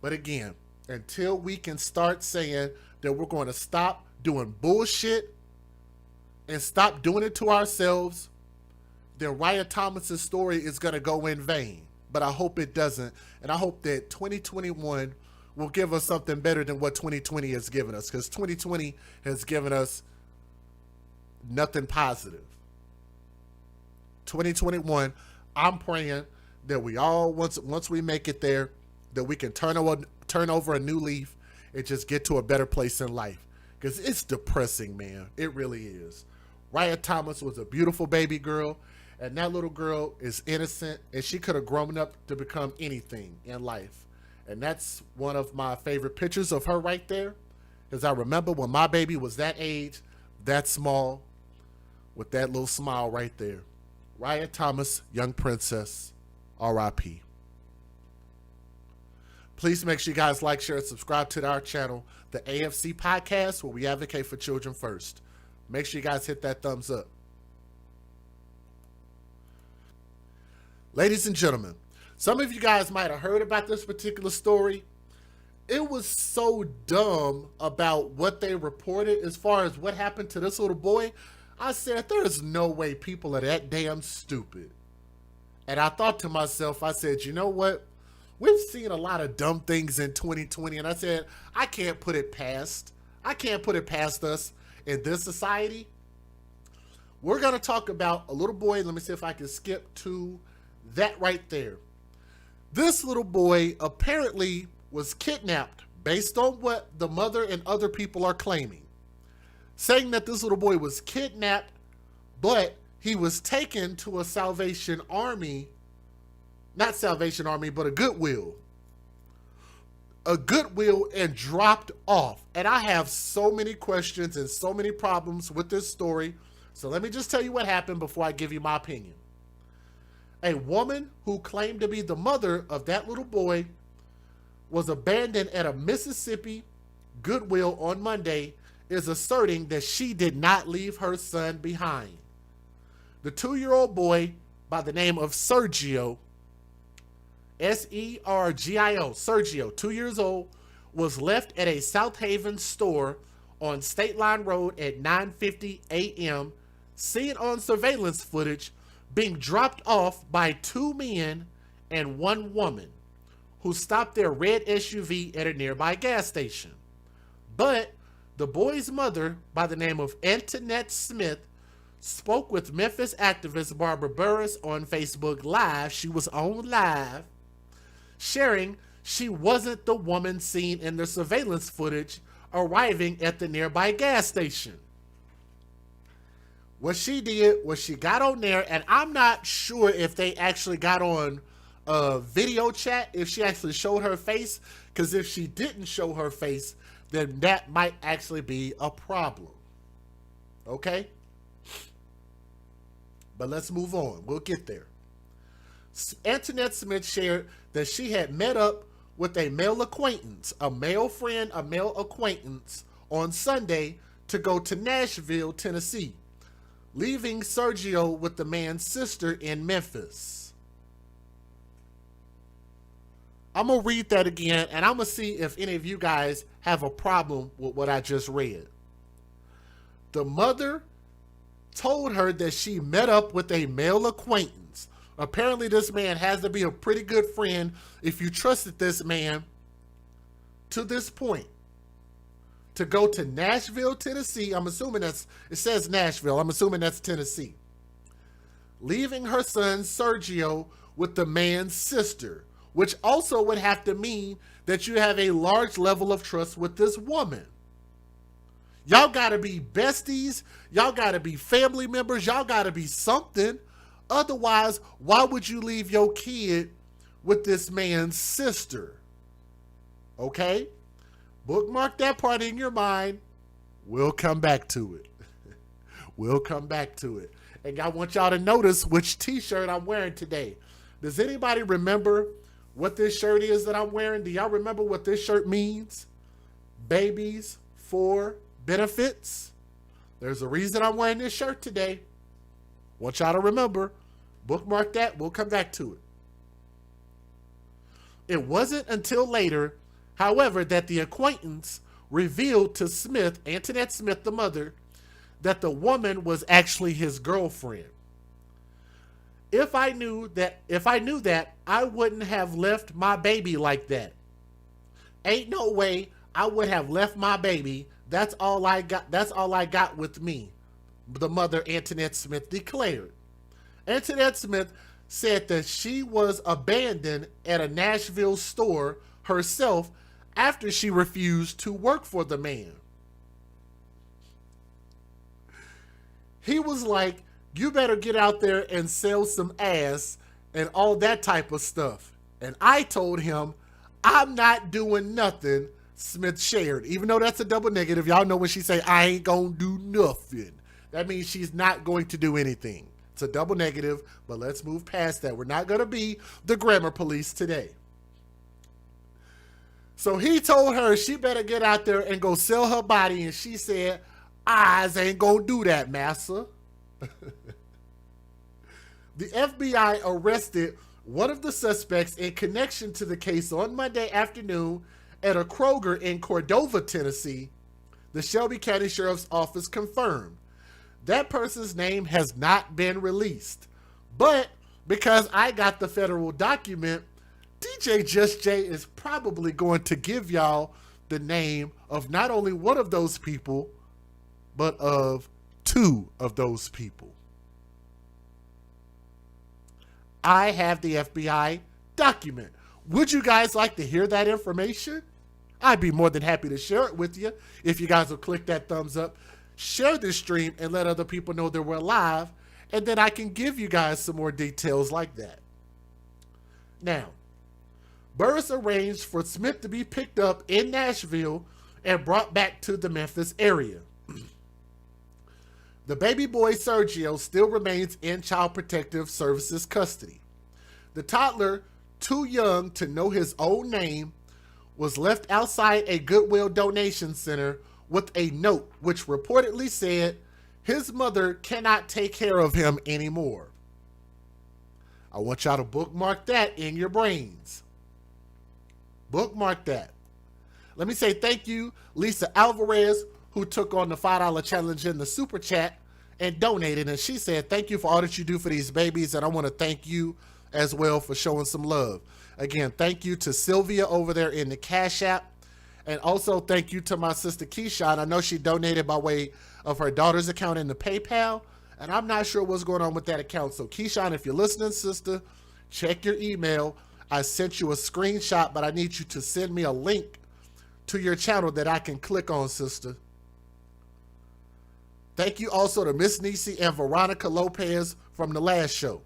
But again, until we can start saying that we're going to stop doing bullshit and stop doing it to ourselves, then Raya Thomas's story is going to go in vain. But I hope it doesn't. And I hope that 2021 will give us something better than what 2020 has given us, because 2020 has given us nothing positive. 2021, I'm praying that we all, once we make it there, that we can turn over a new leaf and just get to a better place in life, because it's depressing, man. It really is. Raya Thomas was a beautiful baby girl, and that little girl is innocent, and she could have grown up to become anything in life. And that's one of my favorite pictures of her right there, because I remember when my baby was that age, that small, with that little smile right there. Raya Thomas, young princess, R.I.P. Please make sure you guys like, share, and subscribe to our channel, the AFC Podcast, where we advocate for children first. Make sure you guys hit that thumbs up. Ladies and gentlemen, some of you guys might have heard about this particular story. It was so dumb about what they reported as far as what happened to this little boy. I said, there is no way people are that damn stupid. And I thought to myself, I said, you know what? We've seen a lot of dumb things in 2020. And I said, I can't put it past us in this society. We're going to talk about a little boy. Let me see if I can skip to that right there. This little boy apparently was kidnapped based on what the mother and other people are claiming. Saying that this little boy was kidnapped, but he was taken to a Salvation Army, not Salvation Army, but a Goodwill. A Goodwill, and dropped off. And I have so many questions and so many problems with this story. So let me just tell you what happened before I give you my opinion. A woman who claimed to be the mother of that little boy was abandoned at a Mississippi Goodwill on Monday, is asserting that she did not leave her son behind. The 2-year-old boy by the name of Sergio, S-E-R-G-I-O, Sergio, 2 years old, was left at a South Haven store on State Line Road at 9:50 a.m., seen on surveillance footage being dropped off by 2 men and 1 woman who stopped their red SUV at a nearby gas station. But the boy's mother, by the name of Antoinette Smith, spoke with Memphis activist Barbara Burris on Facebook Live. She was on live. sharing she wasn't the woman seen in the surveillance footage arriving at the nearby gas station. What she did was she got on there, and I'm not sure if they actually got on a video chat, if she actually showed her face, because if she didn't show her face, then that might actually be a problem. Okay? But let's move on. We'll get there. Antoinette Smith shared that she had met up with a male acquaintance, a male friend, a male acquaintance on Sunday to go to Nashville, Tennessee, leaving Sergio with the man's sister in Memphis. I'm going to read that again, and I'm going to see if any of you guys have a problem with what I just read. The mother told her that she met up with a male acquaintance. Apparently, this man has to be a pretty good friend if you trusted this man to this point. To go to Nashville, Tennessee. I'm assuming it says Nashville. I'm assuming that's Tennessee. Leaving her son, Sergio, with the man's sister, which also would have to mean that you have a large level of trust with this woman. Y'all got to be besties. Y'all got to be family members. Y'all got to be something. Otherwise, why would you leave your kid with this man's sister? Okay? Bookmark that part in your mind. We'll come back to it. We'll come back to it. And I want y'all to notice which t-shirt I'm wearing today. Does anybody remember what this shirt is that I'm wearing? Do y'all remember what this shirt means? Babies for benefits. There's a reason I'm wearing this shirt today. Want y'all to remember. Bookmark that. We'll come back to it. It wasn't until later, however, that the acquaintance revealed to Smith, Antoinette Smith, the mother, that the woman was actually his girlfriend. If I knew that, I wouldn't have left my baby like that. Ain't no way I would have left my baby. That's all I got. That's all I got with me, the mother, Antoinette Smith, declared. Antoinette Smith said that she was abandoned at a Nashville store herself after she refused to work for the man. He was like, you better get out there and sell some ass and all that type of stuff. And I told him, I'm not doing nothing, Smith shared. Even though that's a double negative, y'all know when she say, I ain't gonna do nothing. That means she's not going to do anything. It's a double negative, but let's move past that. We're not gonna be the grammar police today. So he told her she better get out there and go sell her body, and she said, I ain't gonna do that, massa. The FBI arrested one of the suspects in connection to the case on Monday afternoon at a Kroger in Cordova, Tennessee, the Shelby County Sheriff's Office confirmed. That person's name has not been released. But because I got the federal document, DJ Just Jay is probably going to give y'all the name of not only one of those people, but of two of those people. I have the FBI document. Would you guys like to hear that information? I'd be more than happy to share it with you. If you guys will click that thumbs up, share this stream, and let other people know that we're live, and then I can give you guys some more details like that. Now, Burris arranged for Smith to be picked up in Nashville and brought back to the Memphis area. The baby boy Sergio still remains in Child Protective Services custody. The toddler, too young to know his own name, was left outside a Goodwill donation center with a note which reportedly said his mother cannot take care of him anymore. I want y'all to bookmark that in your brains. Bookmark that. Let me say thank you, Lisa Alvarez, who took on the $5 challenge in the super chat and donated. And she said, thank you for all that you do for these babies. And I want to thank you as well for showing some love. Again, thank you to Sylvia over there in the Cash App. And also thank you to my sister Keyshawn. I know she donated by way of her daughter's account in the PayPal. And I'm not sure what's going on with that account. So Keyshawn, if you're listening, sister, check your email. I sent you a screenshot, but I need you to send me a link to your channel that I can click on, sister. Thank you also to Miss Nisi and Veronica Lopez from the last show.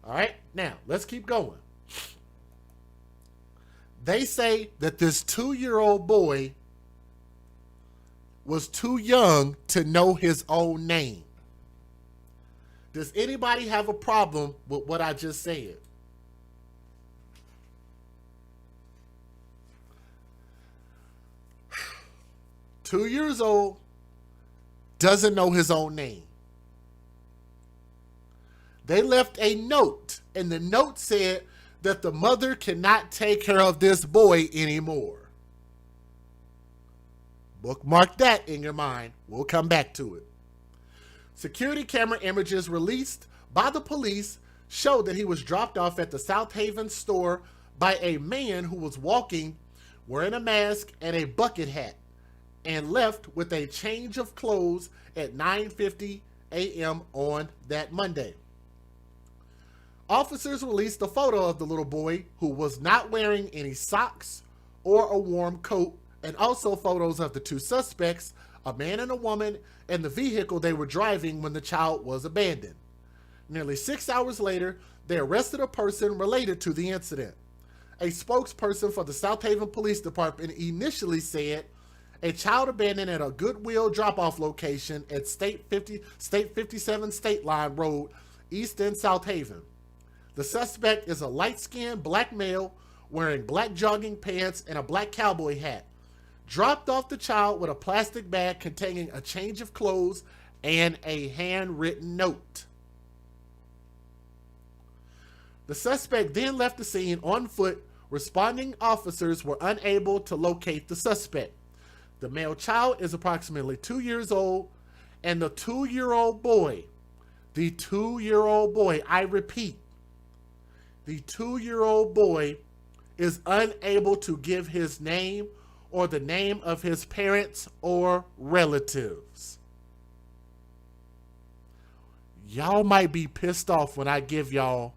All right, now let's keep going. They say that this 2-year-old boy was too young to know his own name. Does anybody have a problem with what I just said? Two years old, doesn't know his own name. They left a note, and the note said that the mother cannot take care of this boy anymore. Bookmark that in your mind. We'll come back to it. Security camera images released by the police show that he was dropped off at the South Haven store by a man who was walking wearing a mask and a bucket hat, and left with a change of clothes at 9:50 a.m. on that Monday. Officers released a photo of the little boy who was not wearing any socks or a warm coat, and also photos of the two suspects, a man and a woman, and the vehicle they were driving when the child was abandoned. Nearly 6 hours later, they arrested a person related to the incident. A spokesperson for the South Haven Police Department initially said a child abandoned at a Goodwill drop-off location at State 57 State Line Road, East End, South Haven. The suspect is a light-skinned black male wearing black jogging pants and a black cowboy hat. Dropped off the child with a plastic bag containing a change of clothes and a handwritten note. The suspect then left the scene on foot. Responding officers were unable to locate the suspect. The male child is approximately 2 years old, and the 2-year-old boy, I repeat, the 2-year-old boy is unable to give his name or the name of his parents or relatives. Y'all might be pissed off when I give y'all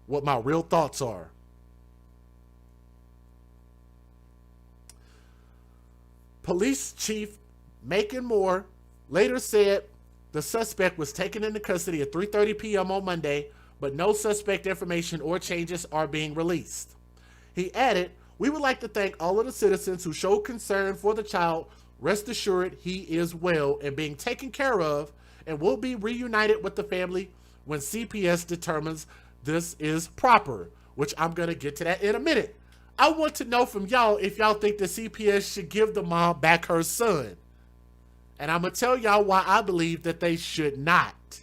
what my real thoughts are. Police Chief Macon Moore later said the suspect was taken into custody at 3:30 p.m. on Monday, but no suspect information or changes are being released. He added, "We would like to thank all of the citizens who showed concern for the child. Rest assured he is well and being taken care of and will be reunited with the family when CPS determines this is proper," which I'm going to get to that in a minute. I want to know from y'all if y'all think the CPS should give the mom back her son. And I'm going to tell y'all why I believe that they should not.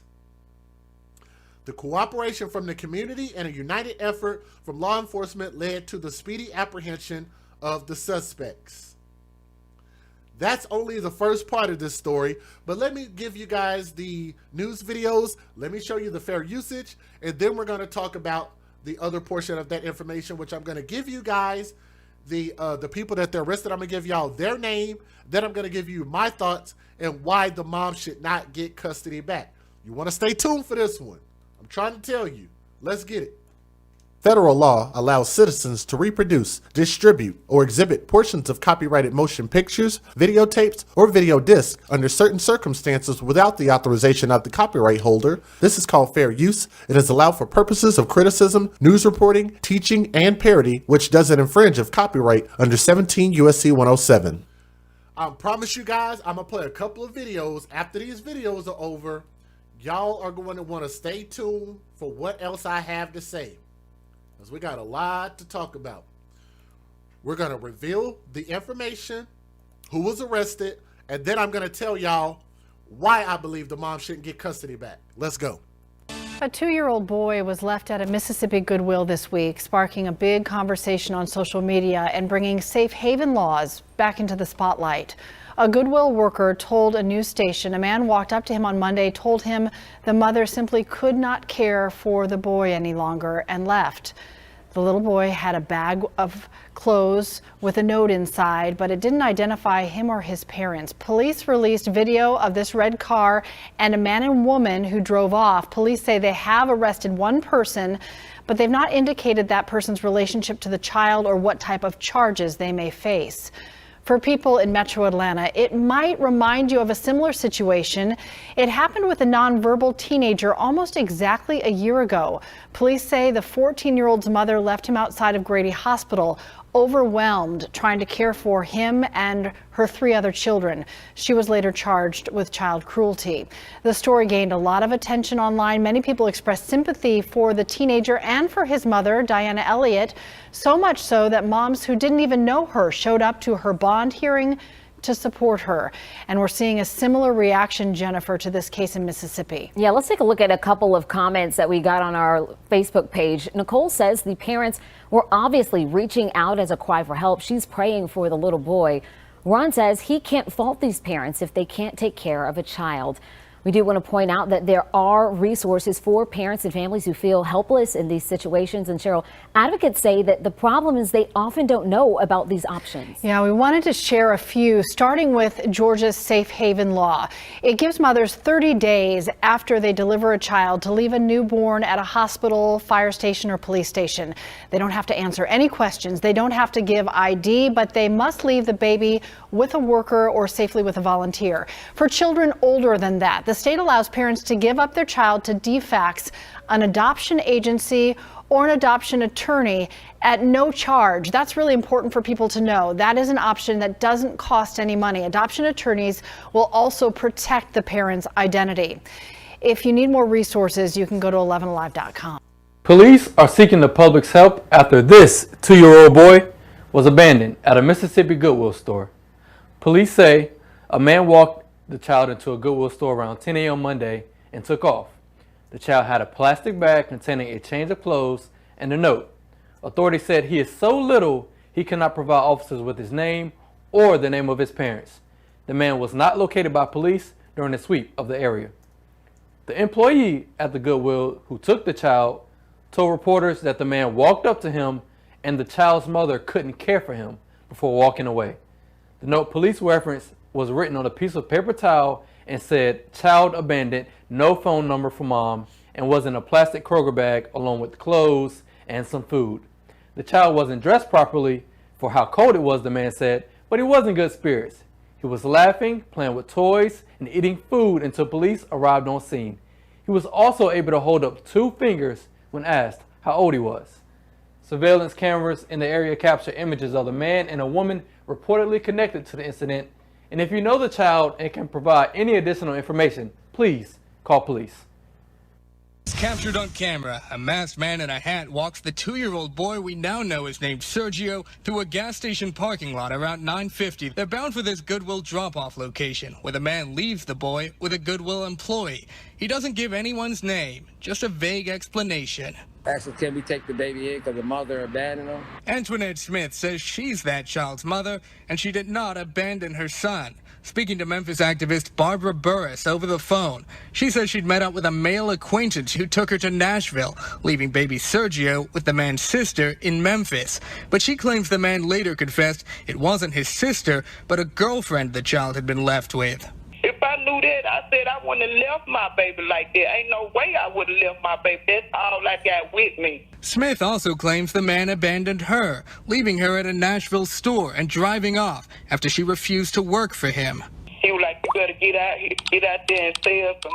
The cooperation from the community and a united effort from law enforcement led to the speedy apprehension of the suspects. That's only the first part of this story, but let me give you guys the news videos. Let me show you the fair usage, and then we're going to talk about the other portion of that information, which I'm going to give you guys the people that they're arrested. I'm going to give y'all their name. Then I'm going to give you my thoughts and why the mom should not get custody back. You want to stay tuned for this one. I'm trying to tell you. Let's get it. Federal law allows citizens to reproduce, distribute, or exhibit portions of copyrighted motion pictures, videotapes, or video discs under certain circumstances without the authorization of the copyright holder. This is called fair use. It is allowed for purposes of criticism, news reporting, teaching, and parody, which doesn't infringe of copyright under 17 U.S.C. 107. I promise you guys, I'm going to play a couple of videos. After these videos are over, y'all are going to want to stay tuned for what else I have to say. Because we got a lot to talk about. We're going to reveal the information, who was arrested, and then I'm going to tell y'all why I believe the mom shouldn't get custody back. Let's go. A 2-year-old boy was left at a Mississippi Goodwill this week, sparking a big conversation on social media and bringing safe haven laws back into the spotlight. A Goodwill worker told a news station a man walked up to him on Monday, told him the mother simply could not care for the boy any longer and left. The little boy had a bag of clothes with a note inside, but it didn't identify him or his parents. Police released video of this red car and a man and woman who drove off. Police say they have arrested one person, but they've not indicated that person's relationship to the child or what type of charges they may face. For people in Metro Atlanta, it might remind you of a similar situation. It happened with a nonverbal teenager almost exactly a year ago. Police say the 14-year-old's mother left him outside of Grady Hospital, overwhelmed trying to care for him and her 3 other children. She was later charged with child cruelty. The story gained a lot of attention online. Many people expressed sympathy for the teenager and for his mother, Diana Elliott, so much so that moms who didn't even know her showed up to her bond hearing to support her. And we're seeing a similar reaction, Jennifer, to this case in Mississippi. Yeah, let's take a look at a couple of comments that we got on our Facebook page. Nicole says the parents were obviously reaching out as a cry for help. She's praying for the little boy. Ron says he can't fault these parents if they can't take care of a child. We do want to point out that there are resources for parents and families who feel helpless in these situations. And Cheryl, advocates say that the problem is they often don't know about these options. Yeah, we wanted to share a few, starting with Georgia's safe haven law. It gives mothers 30 days after they deliver a child to leave a newborn at a hospital, fire station, or police station. They don't have to answer any questions. They don't have to give ID, but they must leave the baby with a worker or safely with a volunteer. For children older than that, the state allows parents to give up their child to DFACS, an adoption agency or an adoption attorney, at no charge. That's really important for people to know. That is an option that doesn't cost any money. Adoption attorneys will also protect the parent's identity. If you need more resources, you can go to 11alive.com. Police are seeking the public's help after this 2-year-old boy was abandoned at a Mississippi Goodwill store. Police say a man walked the child into a Goodwill store around 10 a.m. Monday and took off. The child had a plastic bag containing a change of clothes and a note. Authorities said he is so little he cannot provide officers with his name or the name of his parents. The man was not located by police during the sweep of the area. The employee at the Goodwill who took the child told reporters that the man walked up to him and the child's mother couldn't care for him before walking away. The note police referenced was written on a piece of paper towel and said child abandoned, no phone number for mom, and was in a plastic Kroger bag along with clothes and some food. The child wasn't dressed properly for how cold it was, the man said, but he was in good spirits. He was laughing, playing with toys, and eating food until police arrived on scene. He was also able to hold up 2 fingers when asked how old he was. Surveillance cameras in the area capture images of the man and a woman reportedly connected to the incident. And if you know the child and can provide any additional information, please call police. It's captured on camera. A masked man in a hat walks the 2-year-old boy we now know is named Sergio through a gas station parking lot around 9:50. They're bound for this Goodwill drop-off location, where the man leaves the boy with a Goodwill employee. He doesn't give anyone's name, just a vague explanation. Actually, can we take the baby in because the mother abandoned him? Antoinette Smith says she's that child's mother, and she did not abandon her son. Speaking to Memphis activist Barbara Burris over the phone, she says she'd met up with a male acquaintance who took her to Nashville, leaving baby Sergio with the man's sister in Memphis. But she claims the man later confessed it wasn't his sister, but a girlfriend the child had been left with. If I knew that, I said I wouldn't have left my baby like that. Ain't no way I would have left my baby. That's all I got with me. Smith also claims the man abandoned her, leaving her at a Nashville store and driving off after she refused to work for him. He was like, you better get out there and sell some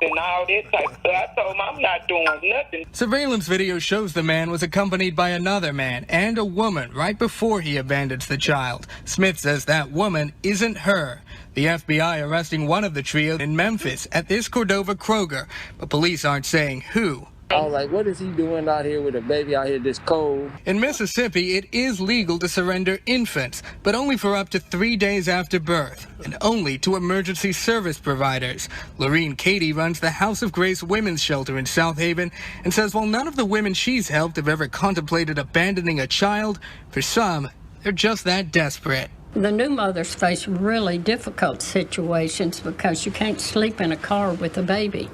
and all that type of stuff. I told him I'm not doing nothing. Surveillance video shows the man was accompanied by another man and a woman right before he abandons the child. Smith says that woman isn't her. The FBI arresting one of the trio in Memphis at this Cordova Kroger, but police aren't saying who. I was like, what is he doing out here with a baby out here this cold? In Mississippi, it is legal to surrender infants, but only for up to 3 days after birth, and only to emergency service providers. Lorene Cady runs the House of Grace Women's Shelter in South Haven and says while none of the women she's helped have ever contemplated abandoning a child, for some, they're just that desperate. The new mothers face really difficult situations because you can't sleep in a car with a baby.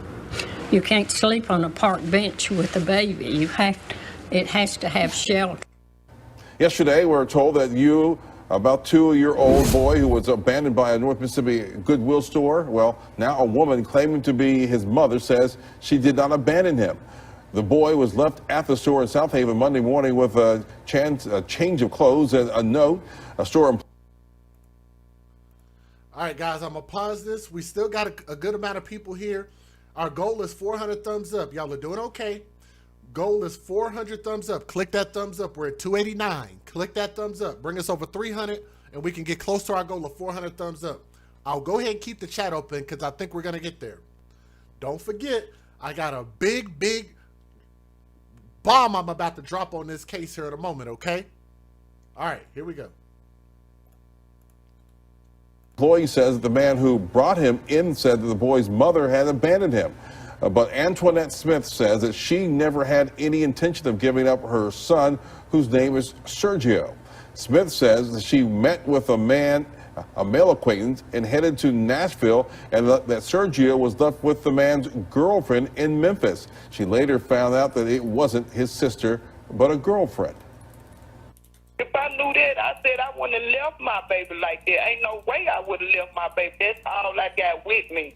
You can't sleep on a park bench with a baby. It has to have shelter. Yesterday, we're told that about 2-year-old boy who was abandoned by a North Mississippi Goodwill store. Well, now a woman claiming to be his mother says she did not abandon him. The boy was left at the store in South Haven Monday morning with a change of clothes and a note. A store employee. All right, guys, I'm going to pause this. We still got a good amount of people here. Our goal is 400 thumbs up. Y'all are doing okay. Goal is 400 thumbs up. Click that thumbs up. We're at 289. Click that thumbs up. Bring us over 300, and we can get close to our goal of 400 thumbs up. I'll go ahead and keep the chat open because I think we're going to get there. Don't forget, I got a big bomb I'm about to drop on this case here in a moment, okay? All right, here we go. Employee says that the man who brought him in said that the boy's mother had abandoned him. But Antoinette Smith says that she never had any intention of giving up her son, whose name is Sergio. Smith says that she met with a male acquaintance, and headed to Nashville, and that Sergio was left with the man's girlfriend in Memphis. She later found out that it wasn't his sister, but a girlfriend. If I knew that, I said I wouldn't have left my baby like that. Ain't no way I would have left my baby. That's all I got with me.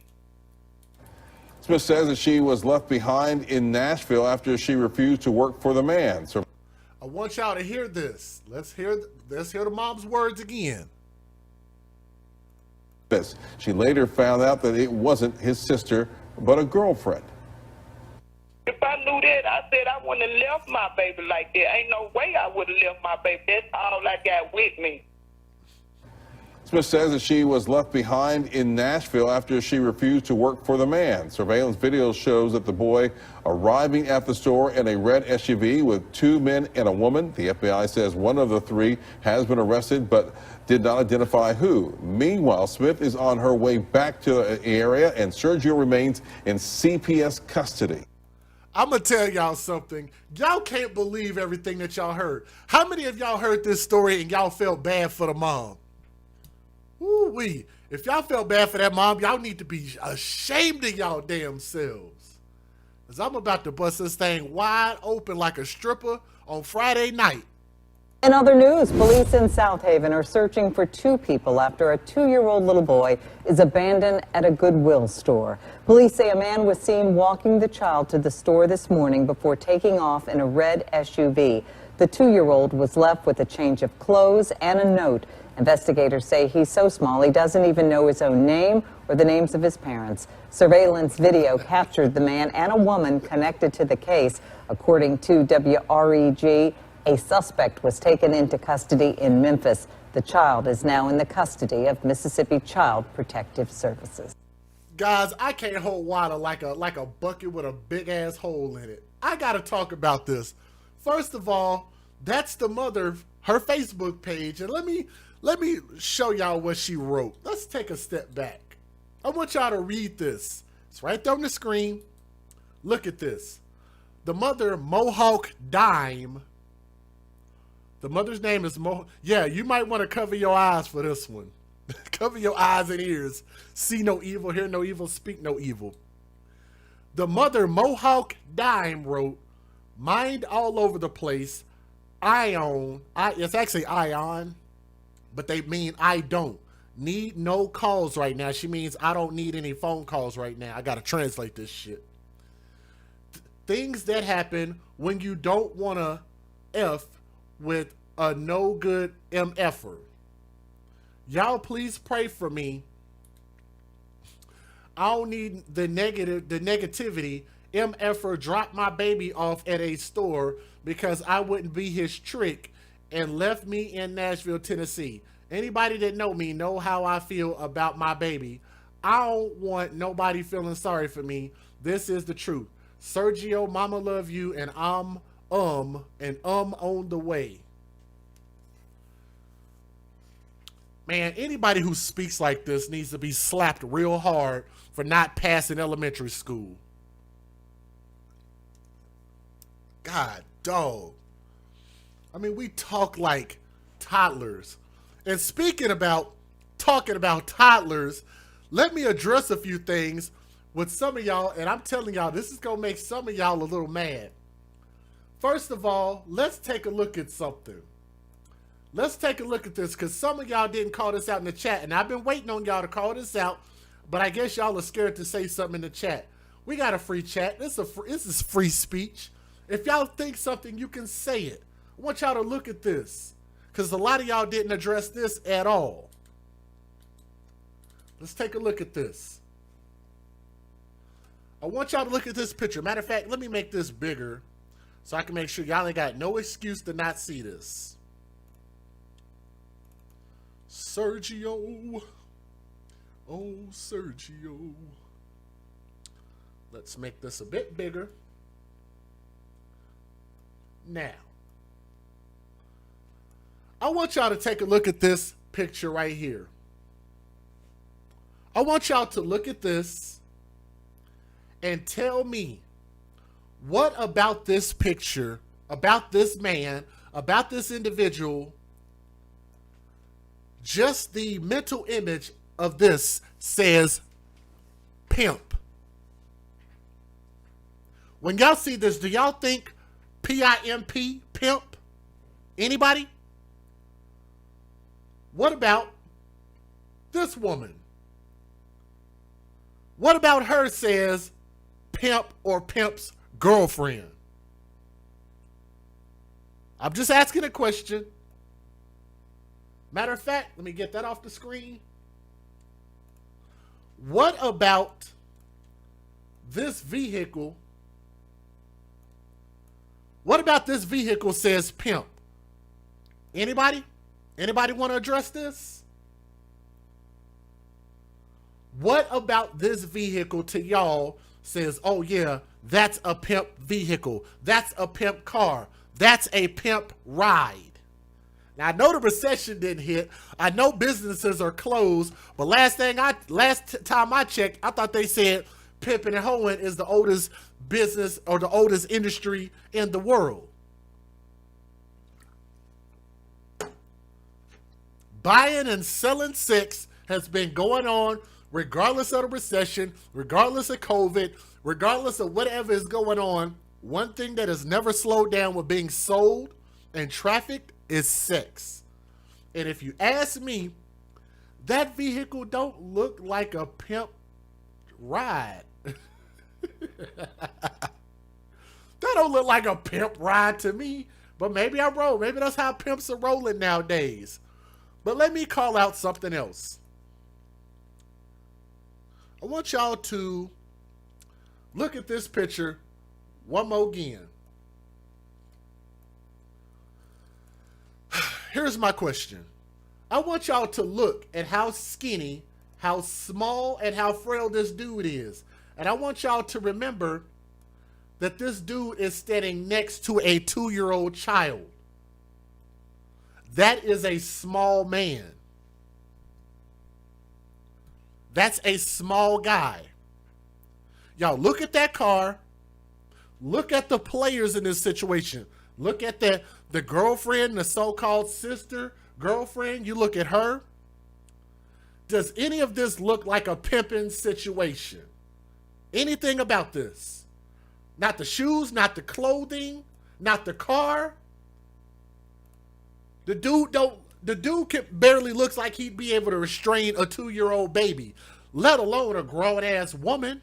Smith says that she was left behind in Nashville after she refused to work for the man. So I want y'all to hear this. Let's hear the mom's words again. She later found out that it wasn't his sister, but a girlfriend. If I knew that, I said I wouldn't have left my baby like that. Ain't no way I would have left my baby. That's all I got with me. Smith says that she was left behind in Nashville after she refused to work for the man. Surveillance video shows that the boy arriving at the store in a red SUV with 2 men and a woman. The FBI says one of the 3 has been arrested, but did not identify who. Meanwhile, Smith is on her way back to the area, and Sergio remains in CPS custody. I'm going to tell y'all something. Y'all can't believe everything that y'all heard. How many of y'all heard this story and y'all felt bad for the mom? Woo-wee. If y'all felt bad for that mom, y'all need to be ashamed of y'all damn selves. Because I'm about to bust this thing wide open like a stripper on Friday night. In other news, police in South Haven are searching for 2 people after a 2-year-old little boy is abandoned at a Goodwill store. Police say a man was seen walking the child to the store this morning before taking off in a red SUV. The 2-year-old was left with a change of clothes and a note. Investigators say he's so small he doesn't even know his own name or the names of his parents. Surveillance video captured the man and a woman connected to the case. According to WREG, a suspect was taken into custody in Memphis. The child is now in the custody of Mississippi Child Protective Services. Guys, I can't hold water like a bucket with a big ass hole in it. I gotta talk about this. First of all, that's the mother, her Facebook page, and let me show y'all what she wrote. Let's take a step back. I want y'all to read this. It's right there on the screen. Look at this. The mother, Mohawk Dime. The mother's name is Yeah, you might want to cover your eyes for this one. Cover your eyes and ears. See no evil, hear no evil, speak no evil. The mother, Mohawk Dime, wrote, "Mind all over the place. It's actually Ion, but they mean I don't. Need no calls right now." She means I don't need any phone calls right now. I got to translate this shit. Things that happen when you don't want to F with a no good MFer. Y'all please pray for me. I don't need the negativity. MFer dropped my baby off at a store because I wouldn't be his trick and left me in Nashville, Tennessee. Anybody that know me know how I feel about my baby. I don't want nobody feeling sorry for me. This is the truth. Sergio, mama love you, and I'm on the way. Man, anybody who speaks like this needs to be slapped real hard for not passing elementary school. God, dog. I mean, we talk like toddlers. And speaking about talking about toddlers, let me address a few things with some of y'all, and I'm telling y'all, this is going to make some of y'all a little mad. First of all, let's take a look at something. Let's take a look at this, because some of y'all didn't call this out in the chat, and I've been waiting on y'all to call this out, but I guess y'all are scared to say something in the chat. We got a free chat. This is free speech. If y'all think something, you can say it. I want y'all to look at this, because a lot of y'all didn't address this at all. Let's take a look at this. I want y'all to look at this picture. Matter of fact, let me make this bigger so I can make sure y'all ain't got no excuse to not see this. Sergio. Oh, Sergio. Let's make this a bit bigger. Now, I want y'all to take a look at this picture right here. I want y'all to look at this and tell me what about this picture, about this man, about this individual, just the mental image of this says pimp. When y'all see this, do y'all think P-I-M-P, pimp? Anybody? What about this woman? What about her says pimp or pimp's girlfriend? I'm just asking a question. Matter of fact, let me get that off the screen. What about this vehicle? What about this vehicle says pimp? Anybody? Anybody want to address this? What about this vehicle to y'all says, oh yeah, that's a pimp vehicle. That's a pimp car. That's a pimp ride. Now, I know the recession didn't hit. I know businesses are closed, but last time I checked, I thought they said pimping and hoeing is the oldest business or the oldest industry in the world. Buying and selling sex has been going on regardless of the recession, regardless of COVID, regardless of whatever is going on. One thing that has never slowed down with being sold and trafficked is sex. And if you ask me, that vehicle don't look like a pimp ride. That don't look like a pimp ride to me, but maybe I'm wrong. Maybe that's how pimps are rolling nowadays. But let me call out something else. I want y'all to look at this picture one more again. Here's my question. I want y'all to look at how skinny, how small, and how frail this dude is. And I want y'all to remember that this dude is standing next to a 2-year-old child. That is a small man. That's a small guy. Y'all look at that car. Look at the players in this situation. Look at the girlfriend, the so-called sister, girlfriend. You look at her. Does any of this look like a pimping situation? Anything about this? Not the shoes, not the clothing, not the car. The dude barely looks like he'd be able to restrain a 2-year-old baby, let alone a grown-ass woman.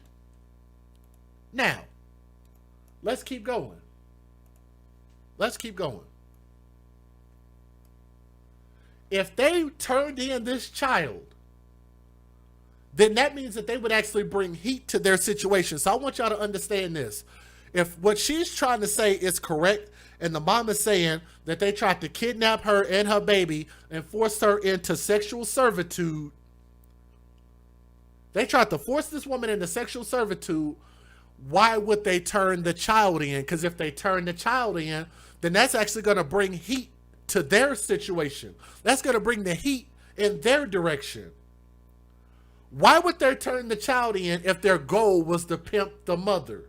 Now, let's keep going. Let's keep going. If they turned in this child, then that means that they would actually bring heat to their situation. So I want y'all to understand this. If what she's trying to say is correct, and the mom is saying that they tried to kidnap her and her baby and force her into sexual servitude, they tried to force this woman into sexual servitude, why would they turn the child in? Because if they turn the child in, then that's actually going to bring heat to their situation. That's going to bring the heat in their direction. Why would they turn the child in if their goal was to pimp the mother?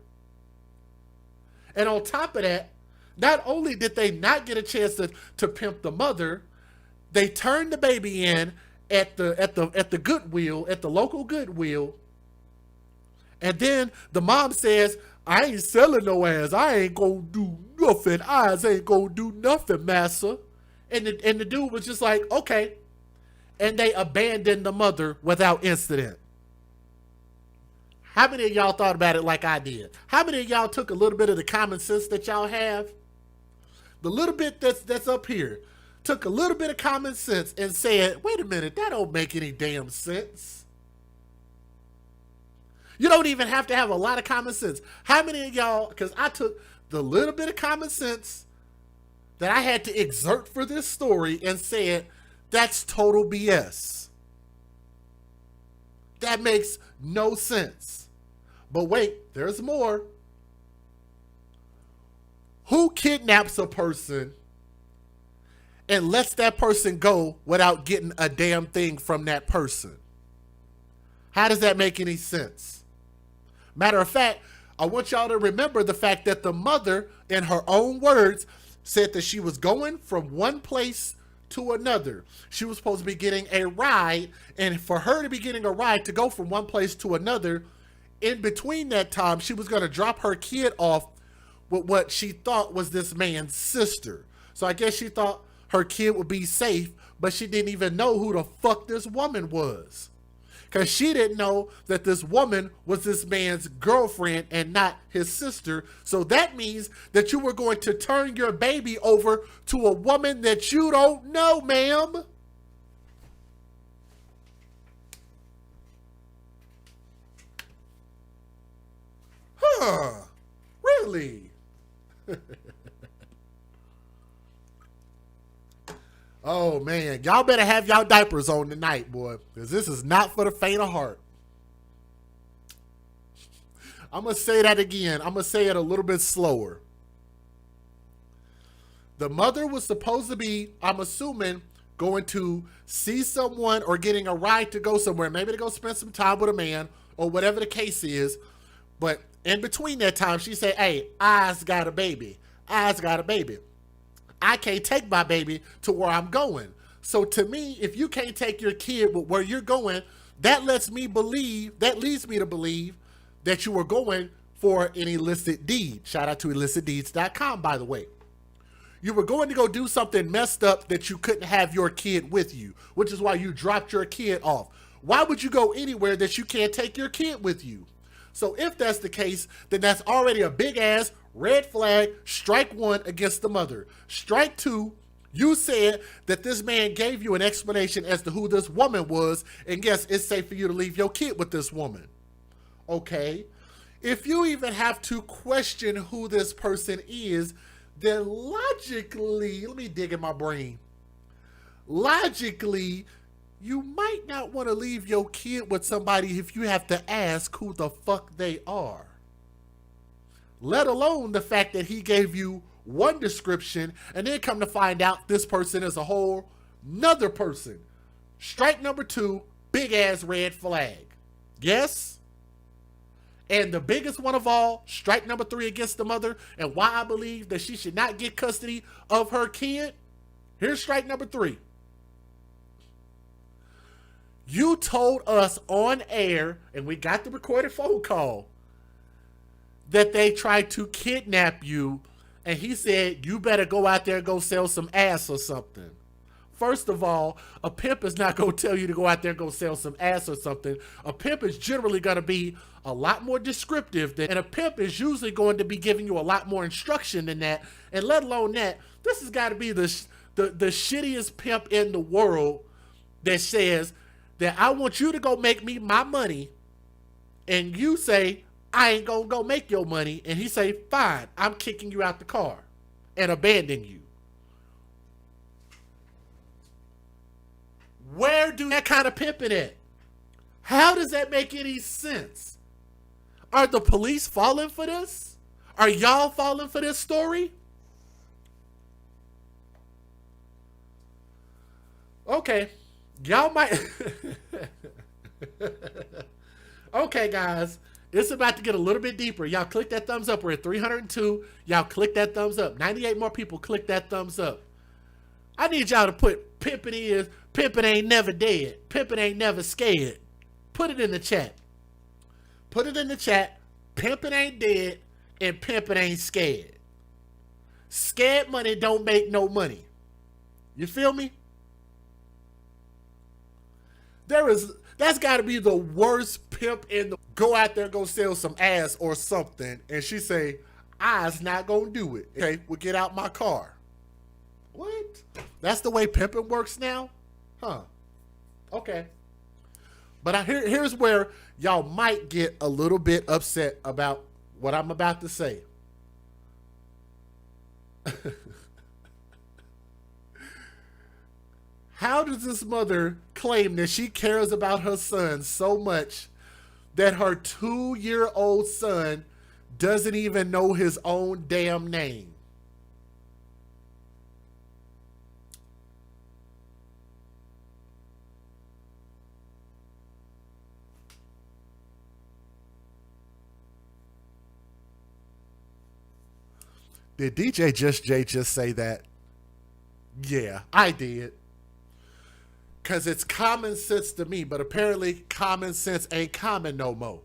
And on top of that, not only did they not get a chance to pimp the mother, they turned the baby in at the Goodwill, at the local Goodwill. And then the mom says, I ain't selling no ass. I ain't gonna do nothing. Eyes ain't gonna do nothing, massa. And the dude was just like, okay. And they abandoned the mother without incident. How many of y'all thought about it like I did? How many of y'all took a little bit of the common sense that y'all have? The little bit that's up here. Took a little bit of common sense and said, wait a minute, that don't make any damn sense. You don't even have to have a lot of common sense. How many of y'all, because I took the little bit of common sense that I had to exert for this story and said, that's total BS. That makes no sense. But wait, there's more. Who kidnaps a person and lets that person go without getting a damn thing from that person? How does that make any sense? Matter of fact, I want y'all to remember the fact that the mother, in her own words, said that she was going from one place to another. She was supposed to be getting a ride, and for her to be getting a ride to go from one place to another, in between that time, she was going to drop her kid off with what she thought was this man's sister. So I guess she thought her kid would be safe, but she didn't even know who the fuck this woman was. Because she didn't know that this woman was this man's girlfriend and not his sister. So that means that you were going to turn your baby over to a woman that you don't know, ma'am. Huh. Really? Oh man, y'all better have y'all diapers on tonight, boy, because this is not for the faint of heart. I'm gonna say that again. I'm gonna say it a little bit slower. The mother was supposed to be, I'm assuming, going to see someone or getting a ride to go somewhere, maybe to go spend some time with a man or whatever the case is. But in between that time, she said, hey, I's got a baby. I's got a baby. I can't take my baby to where I'm going. So to me, if you can't take your kid where you're going, that leads me to believe that you were going for an illicit deed. Shout out to illicitdeeds.com, by the way. You were going to go do something messed up that you couldn't have your kid with you, which is why you dropped your kid off. Why would you go anywhere that you can't take your kid with you? So if that's the case, then that's already a big ass red flag. Strike one against the mother. Strike two, you said that this man gave you an explanation as to who this woman was, and yes, it's safe for you to leave your kid with this woman. Okay. If you even have to question who this person is, then logically, let me dig in my brain. Logically, you might not want to leave your kid with somebody if you have to ask who the fuck they are. Let alone the fact that he gave you one description and then come to find out this person is a whole nother person. Strike number two, big ass red flag. Yes? And the biggest one of all, strike number three against the mother, and why I believe that she should not get custody of her kid. Here's strike number three. You told us on air, and we got the recorded phone call, that they tried to kidnap you, and he said, you better go out there and go sell some ass or something. First of all, a pimp is not going to tell you to go out there and go sell some ass or something. A pimp is generally going to be a lot more descriptive, and a pimp is usually going to be giving you a lot more instruction than that. And let alone that, this has got to be the shittiest pimp in the world that says that I want you to go make me my money, and you say, I ain't gonna go make your money, and he say, fine, I'm kicking you out the car and abandoning you. Where do that kind of pimping at? How does that make any sense? Are the police falling for this? Are y'all falling for this story? Okay. Y'all might. Okay, guys. It's about to get a little bit deeper. Y'all click that thumbs up. We're at 302. Y'all click that thumbs up. 98 more people click that thumbs up. I need y'all to put pimpin' is, pimpin' ain't never dead. Pimpin' ain't never scared. Put it in the chat. Put it in the chat. Pimpin' ain't dead and pimpin' ain't scared. Scared money don't make no money. You feel me? That's got to be the worst pimp in the... Go out there, go sell some ass or something, and she say, I's not gonna do it. Okay, well, get out my car. What? That's the way pimping works now? Huh. Okay. But here's where y'all might get a little bit upset about what I'm about to say. How does this mother claim that she cares about her son so much that her 2-year-old son doesn't even know his own damn name? Did DJ just say that? Yeah, I did. Because it's common sense to me, but apparently common sense ain't common no more.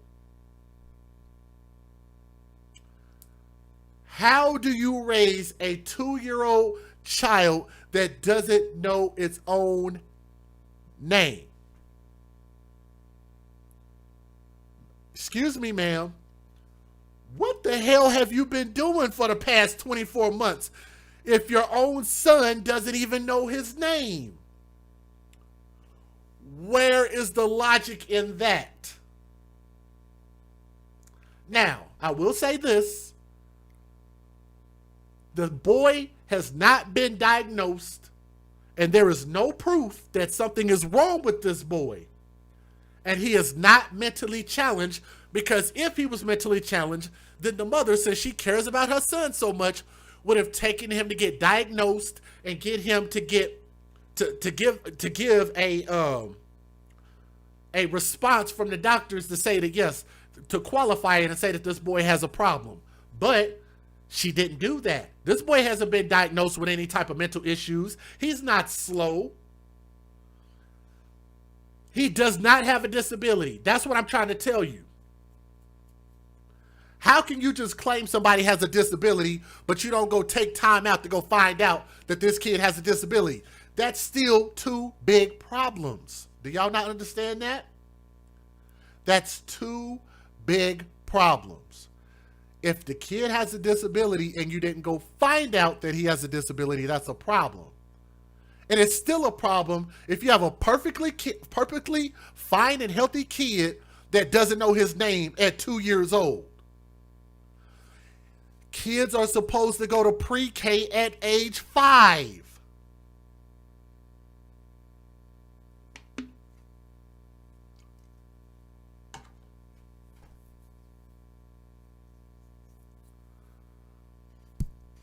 How do you raise a 2-year-old child that doesn't know its own name? Excuse me, ma'am. What the hell have you been doing for the past 24 months if your own son doesn't even know his name? Where is the logic in that? Now, I will say this. The boy has not been diagnosed, and there is no proof that something is wrong with this boy. And he is not mentally challenged, because if he was mentally challenged, then the mother, since she cares about her son so much, would have taken him to get diagnosed and get him to give a response from the doctors to say that yes, to qualify it and say that this boy has a problem. But she didn't do that. This boy hasn't been diagnosed with any type of mental issues. He's not slow. He does not have a disability. That's what I'm trying to tell you. How can you just claim somebody has a disability, but you don't go take time out to go find out that this kid has a disability? That's still two big problems. Do y'all not understand that? That's two big problems. If the kid has a disability and you didn't go find out that he has a disability, that's a problem. And it's still a problem if you have a perfectly fine and healthy kid that doesn't know his name at 2 years old. Kids are supposed to go to pre-K at age 5.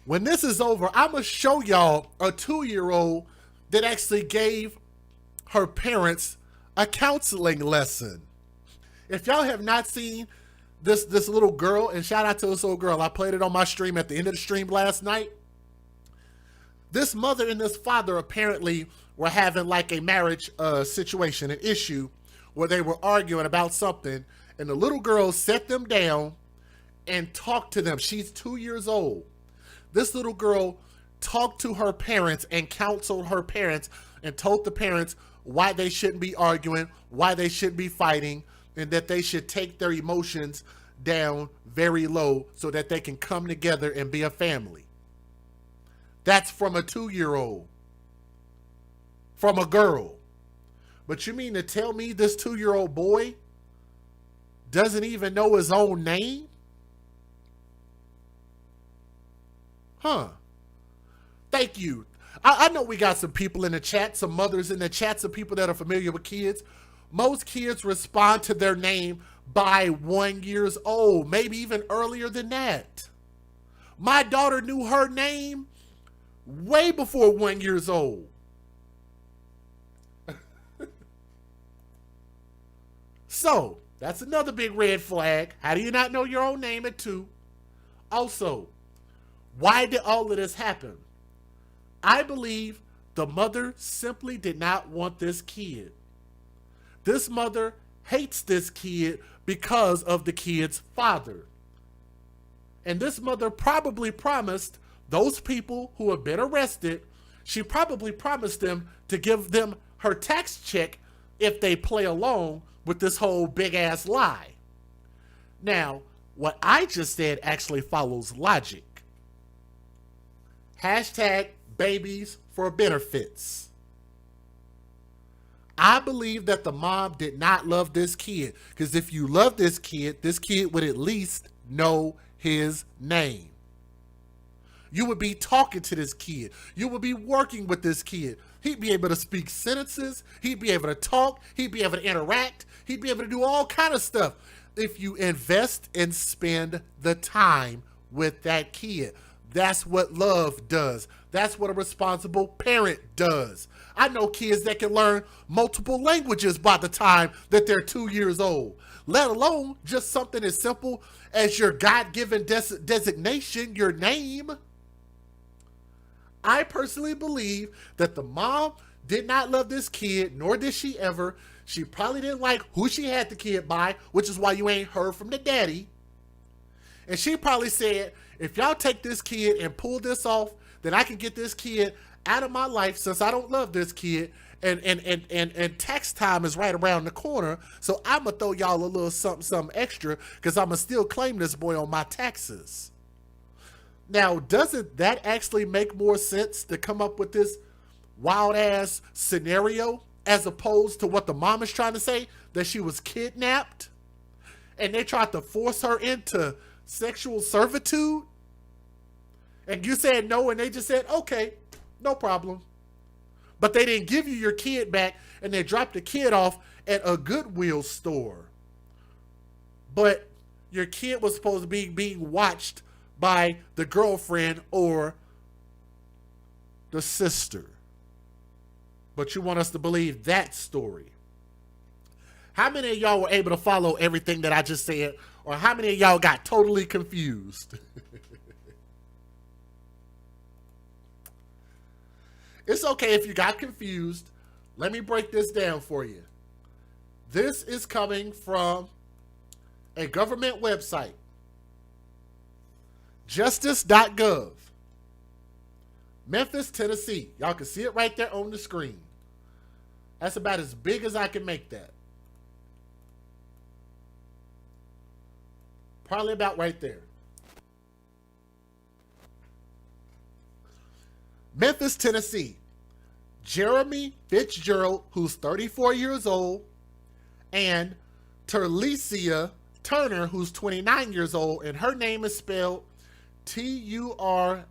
When this is over, I'm going to show y'all a 2-year-old that actually gave her parents a counseling lesson. If y'all have not seen this little girl, and shout out to this little girl, I played it on my stream at the end of the stream last night. This mother and this father apparently were having like a marriage situation, an issue where they were arguing about something, and the little girl set them down and talked to them. She's 2 years old. This little girl talked to her parents and counseled her parents and told the parents why they shouldn't be arguing, why they shouldn't be fighting, and that they should take their emotions down very low so that they can come together and be a family. That's from a 2-year-old. From a girl. But you mean to tell me this 2-year-old boy doesn't even know his own name? Huh. Thank you. I know we got some people in the chat, some mothers in the chat, some people that are familiar with kids. Most kids respond to their name by 1 year old, maybe even earlier than that. My daughter knew her name way before 1 year old. So, that's another big red flag. How do you not know your own name at 2? Also, why did all of this happen? I believe the mother simply did not want this kid. This mother hates this kid because of the kid's father. And this mother probably promised those people who have been arrested, she probably promised them to give them her tax check if they play along with this whole big ass lie. Now, what I just said actually follows logic. Hashtag babies for benefits. I believe that the mom did not love this kid, because if you love this kid would at least know his name. You would be talking to this kid. You would be working with this kid. He'd be able to speak sentences. He'd be able to talk. He'd be able to interact. He'd be able to do all kind of stuff if you invest and spend the time with that kid. That's what love does. That's what a responsible parent does. I know kids that can learn multiple languages by the time that they're 2 years old, let alone just something as simple as your God-given designation, your name. I personally believe that the mom did not love this kid, nor did she ever. She probably didn't like who she had the kid by, which is why you ain't heard from the daddy. And she probably said, if y'all take this kid and pull this off, then I can get this kid out of my life, since I don't love this kid, and tax time is right around the corner, so I'm going to throw y'all a little something extra, because I'm going to still claim this boy on my taxes. Now, doesn't that actually make more sense to come up with this wild-ass scenario as opposed to what the mom is trying to say, that she was kidnapped and they tried to force her into sexual servitude? And you said no, and they just said, okay, no problem. But they didn't give you your kid back, and they dropped the kid off at a Goodwill store. But your kid was supposed to be being watched by the girlfriend or the sister. But you want us to believe that story. How many of y'all were able to follow everything that I just said? Or how many of y'all got totally confused? It's okay if you got confused. Let me break this down for you. This is coming from a government website. Justice.gov. Memphis, Tennessee. Y'all can see it right there on the screen. That's about as big as I can make that. Probably about right there. Memphis, Tennessee. Jeremy Fitzgerald, who's 34 years old, and Terlicia Turner, who's 29 years old, and her name is spelled Turliscea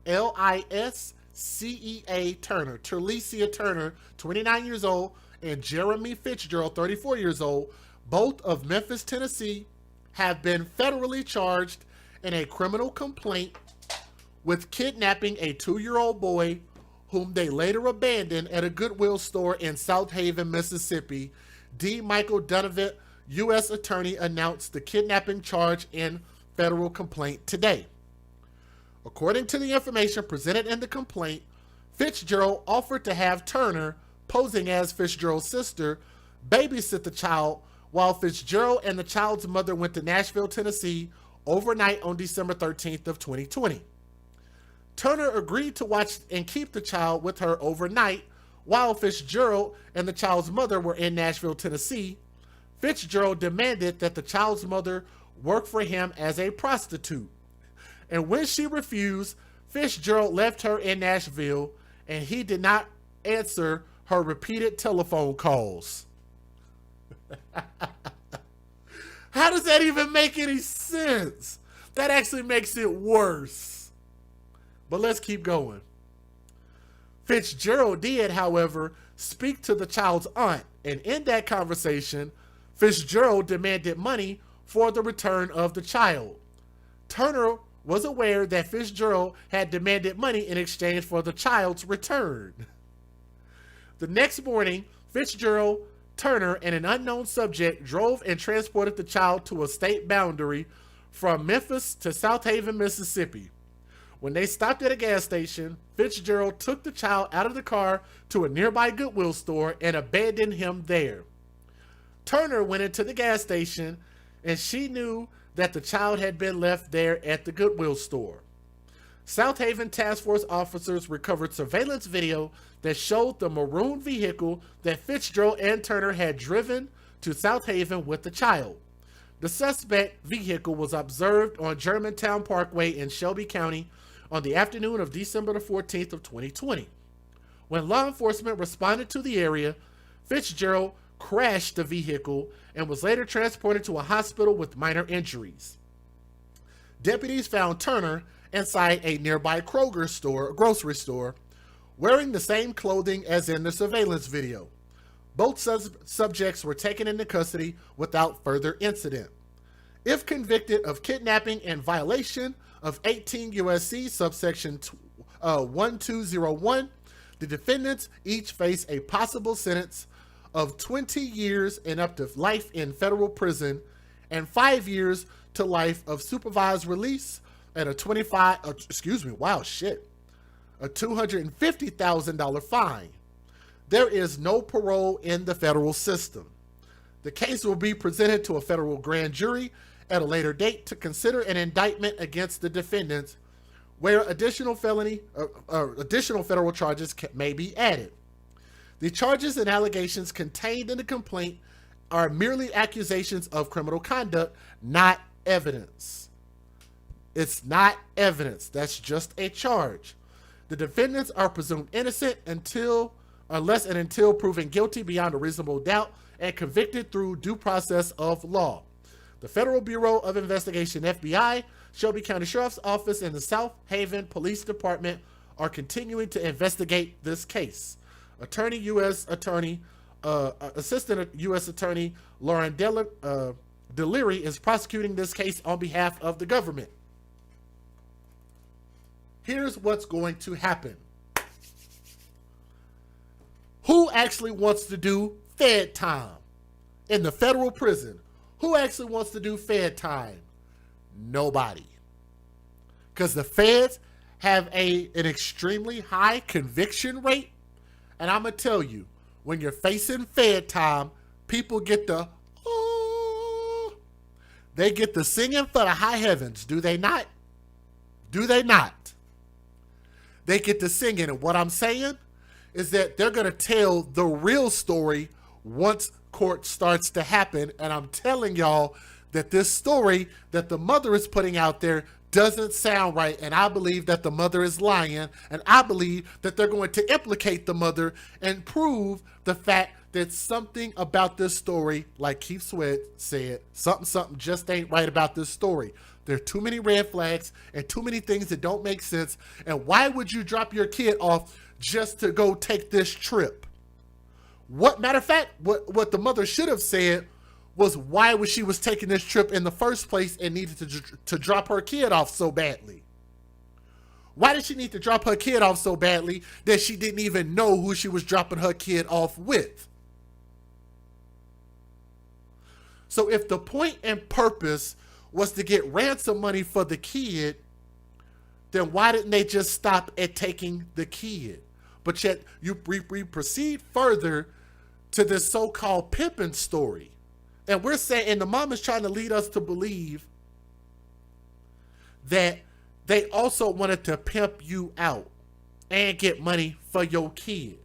Turner. Terlicia Turner, 29 years old, and Jeremy Fitzgerald, 34 years old, both of Memphis, Tennessee, have been federally charged in a criminal complaint with kidnapping a 2-year-old boy whom they later abandoned at a Goodwill store in South Haven, Mississippi. D. Michael Donovan, U.S. Attorney, announced the kidnapping charge in federal complaint today. According to the information presented in the complaint, Fitzgerald offered to have Turner, posing as Fitzgerald's sister, babysit the child while Fitzgerald and the child's mother went to Nashville, Tennessee overnight on December 13th of 2020. Turner agreed to watch and keep the child with her overnight while Fitzgerald and the child's mother were in Nashville, Tennessee. Fitzgerald demanded that the child's mother work for him as a prostitute. And when she refused, Fitzgerald left her in Nashville, and he did not answer her repeated telephone calls. How does that even make any sense? That actually makes it worse. But let's keep going. Fitzgerald did, however, speak to the child's aunt, and in that conversation, Fitzgerald demanded money for the return of the child. Turner was aware that Fitzgerald had demanded money in exchange for the child's return. The next morning, Fitzgerald, Turner, and an unknown subject drove and transported the child to a state boundary from Memphis to South Haven, Mississippi. When they stopped at a gas station, Fitzgerald took the child out of the car to a nearby Goodwill store and abandoned him there. Turner went into the gas station, and she knew that the child had been left there at the Goodwill store. South Haven task force officers recovered surveillance video that showed the maroon vehicle that Fitzgerald and Turner had driven to South Haven with the child. The suspect vehicle was observed on Germantown Parkway in Shelby County on the afternoon of December the 14th of 2020. When law enforcement responded to the area, Fitzgerald crashed the vehicle and was later transported to a hospital with minor injuries. Deputies found Turner inside a nearby grocery store, wearing the same clothing as in the surveillance video. Both subjects were taken into custody without further incident. If convicted of kidnapping in violation of 18 U.S.C. subsection 1201, the defendants each face a possible sentence of 20 years and up to life in federal prison and 5 years to life of supervised release and a $250,000 fine. There is no parole in the federal system. The case will be presented to a federal grand jury at a later date to consider an indictment against the defendants, where additional federal charges may be added. The charges and allegations contained in the complaint are merely accusations of criminal conduct, not evidence. It's not evidence. That's just a charge. The defendants are presumed innocent unless proven guilty beyond a reasonable doubt and convicted through due process of law. The Federal Bureau of Investigation, FBI, Shelby County Sheriff's Office, and the South Haven Police Department are continuing to investigate this case. Assistant U.S. Attorney Lauren Dellery is prosecuting this case on behalf of the government. Here's what's going to happen. Who actually wants to do Fed time in the federal prison? Who actually wants to do Fed time? Nobody. Because the feds have an extremely high conviction rate. And I'm going to tell you, when you're facing Fed time, people get they get the singing for the high heavens. Do they not? Do they not? They get the singing. And what I'm saying is that they're going to tell the real story once court starts to happen. And I'm telling y'all that this story that the mother is putting out there doesn't sound right, and I believe that the mother is lying, and I believe that they're going to implicate the mother and prove the fact that something about this story, like Keith Sweat said, something just ain't right about this story. There are too many red flags and too many things that don't make sense, and why would you drop your kid off just to go take this trip? Matter of fact, what the mother should have said was why she was taking this trip in the first place and needed to drop her kid off so badly. Why did she need to drop her kid off so badly that she didn't even know who she was dropping her kid off with? So if the point and purpose was to get ransom money for the kid, then why didn't they just stop at taking the kid? But yet we proceed further to this so-called pimping story. And we're saying, and the mom is trying to lead us to believe that they also wanted to pimp you out and get money for your kid.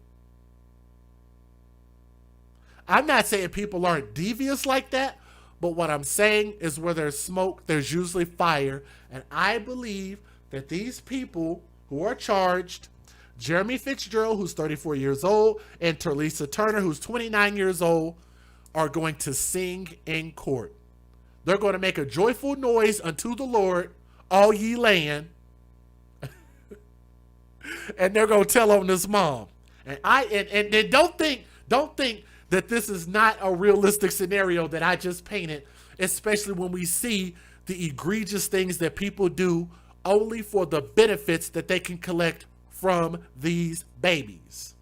I'm not saying people aren't devious like that, but what I'm saying is where there's smoke, there's usually fire. And I believe that these people who are charged, Jeremy Fitzgerald, who's 34 years old, and Terlisa Turner, who's 29 years old, are going to sing in court. They're going to make a joyful noise unto the Lord, all ye land. And they're going to tell on this mom. And then don't think that this is not a realistic scenario that I just painted, especially when we see the egregious things that people do only for the benefits that they can collect from these babies.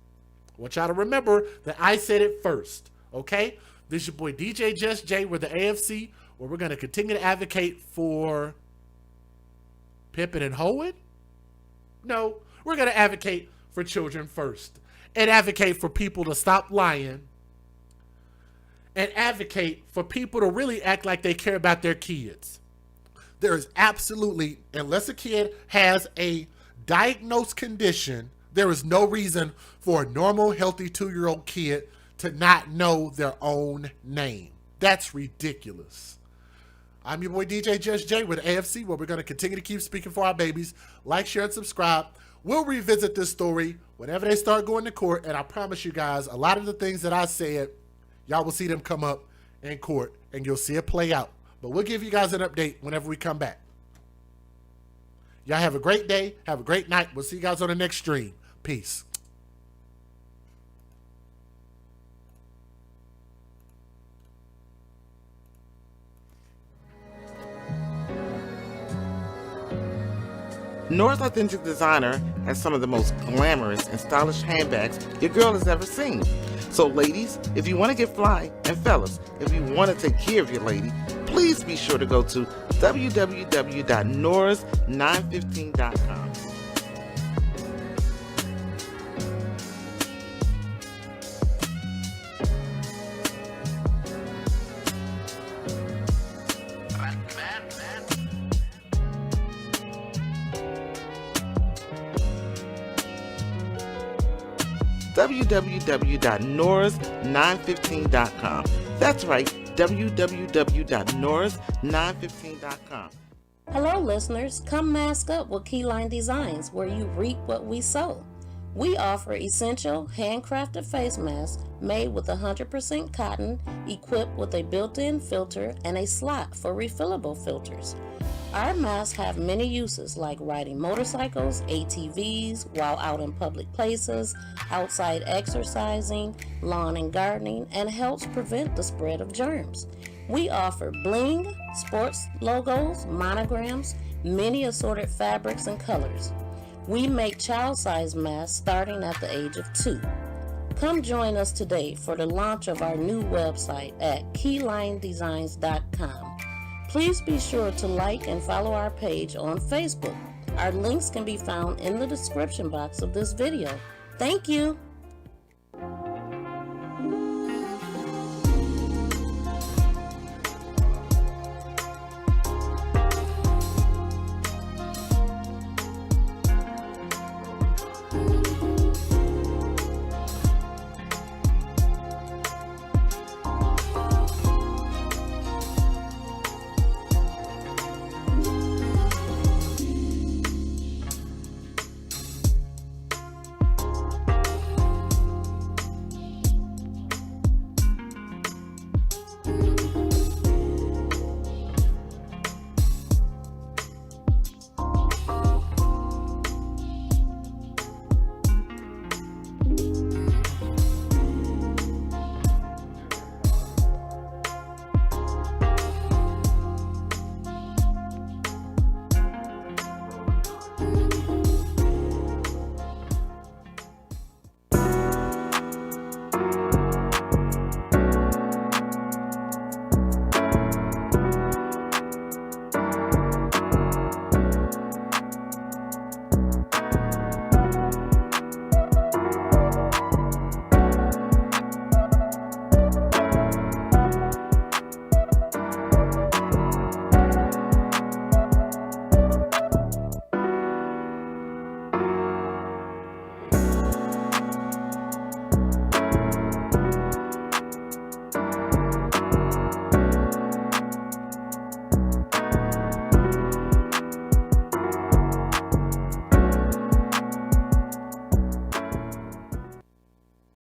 I want y'all to remember that I said it first, okay? This is your boy DJ Just J. We're the AFC, where we're going to continue to advocate for pimping and hoeing. No, we're going to advocate for children first, and advocate for people to stop lying, and advocate for people to really act like they care about their kids. There is absolutely, unless a kid has a diagnosed condition, there is no reason for a normal, healthy 2-year-old kid to not know their own name. That's ridiculous. I'm your boy DJ Just J with AFC, where we're going to continue to keep speaking for our babies. Like, share, and subscribe. We'll revisit this story whenever they start going to court, and I promise you guys, a lot of the things that I said, y'all will see them come up in court, and you'll see it play out. But we'll give you guys an update whenever we come back. Y'all have a great day. Have a great night. We'll see you guys on the next stream. Peace. North Authentic Designer has some of the most glamorous and stylish handbags your girl has ever seen. So ladies, if you want to get fly, and fellas, if you want to take care of your lady, please be sure to go to www.nors915.com. www.nors915.com. That's right, www.nors915.com. Hello listeners, come mask up with Keyline Designs, where you reap what we sow. We offer essential handcrafted face masks made with 100% cotton, equipped with a built-in filter and a slot for refillable filters. Our masks have many uses like riding motorcycles, ATVs, while out in public places, outside exercising, lawn and gardening, and helps prevent the spread of germs. We offer bling, sports logos, monograms, many assorted fabrics and colors. We make child-size masks starting at the age of 2. Come join us today for the launch of our new website at keylinedesigns.com. Please be sure to like and follow our page on Facebook. Our links can be found in the description box of this video. Thank you.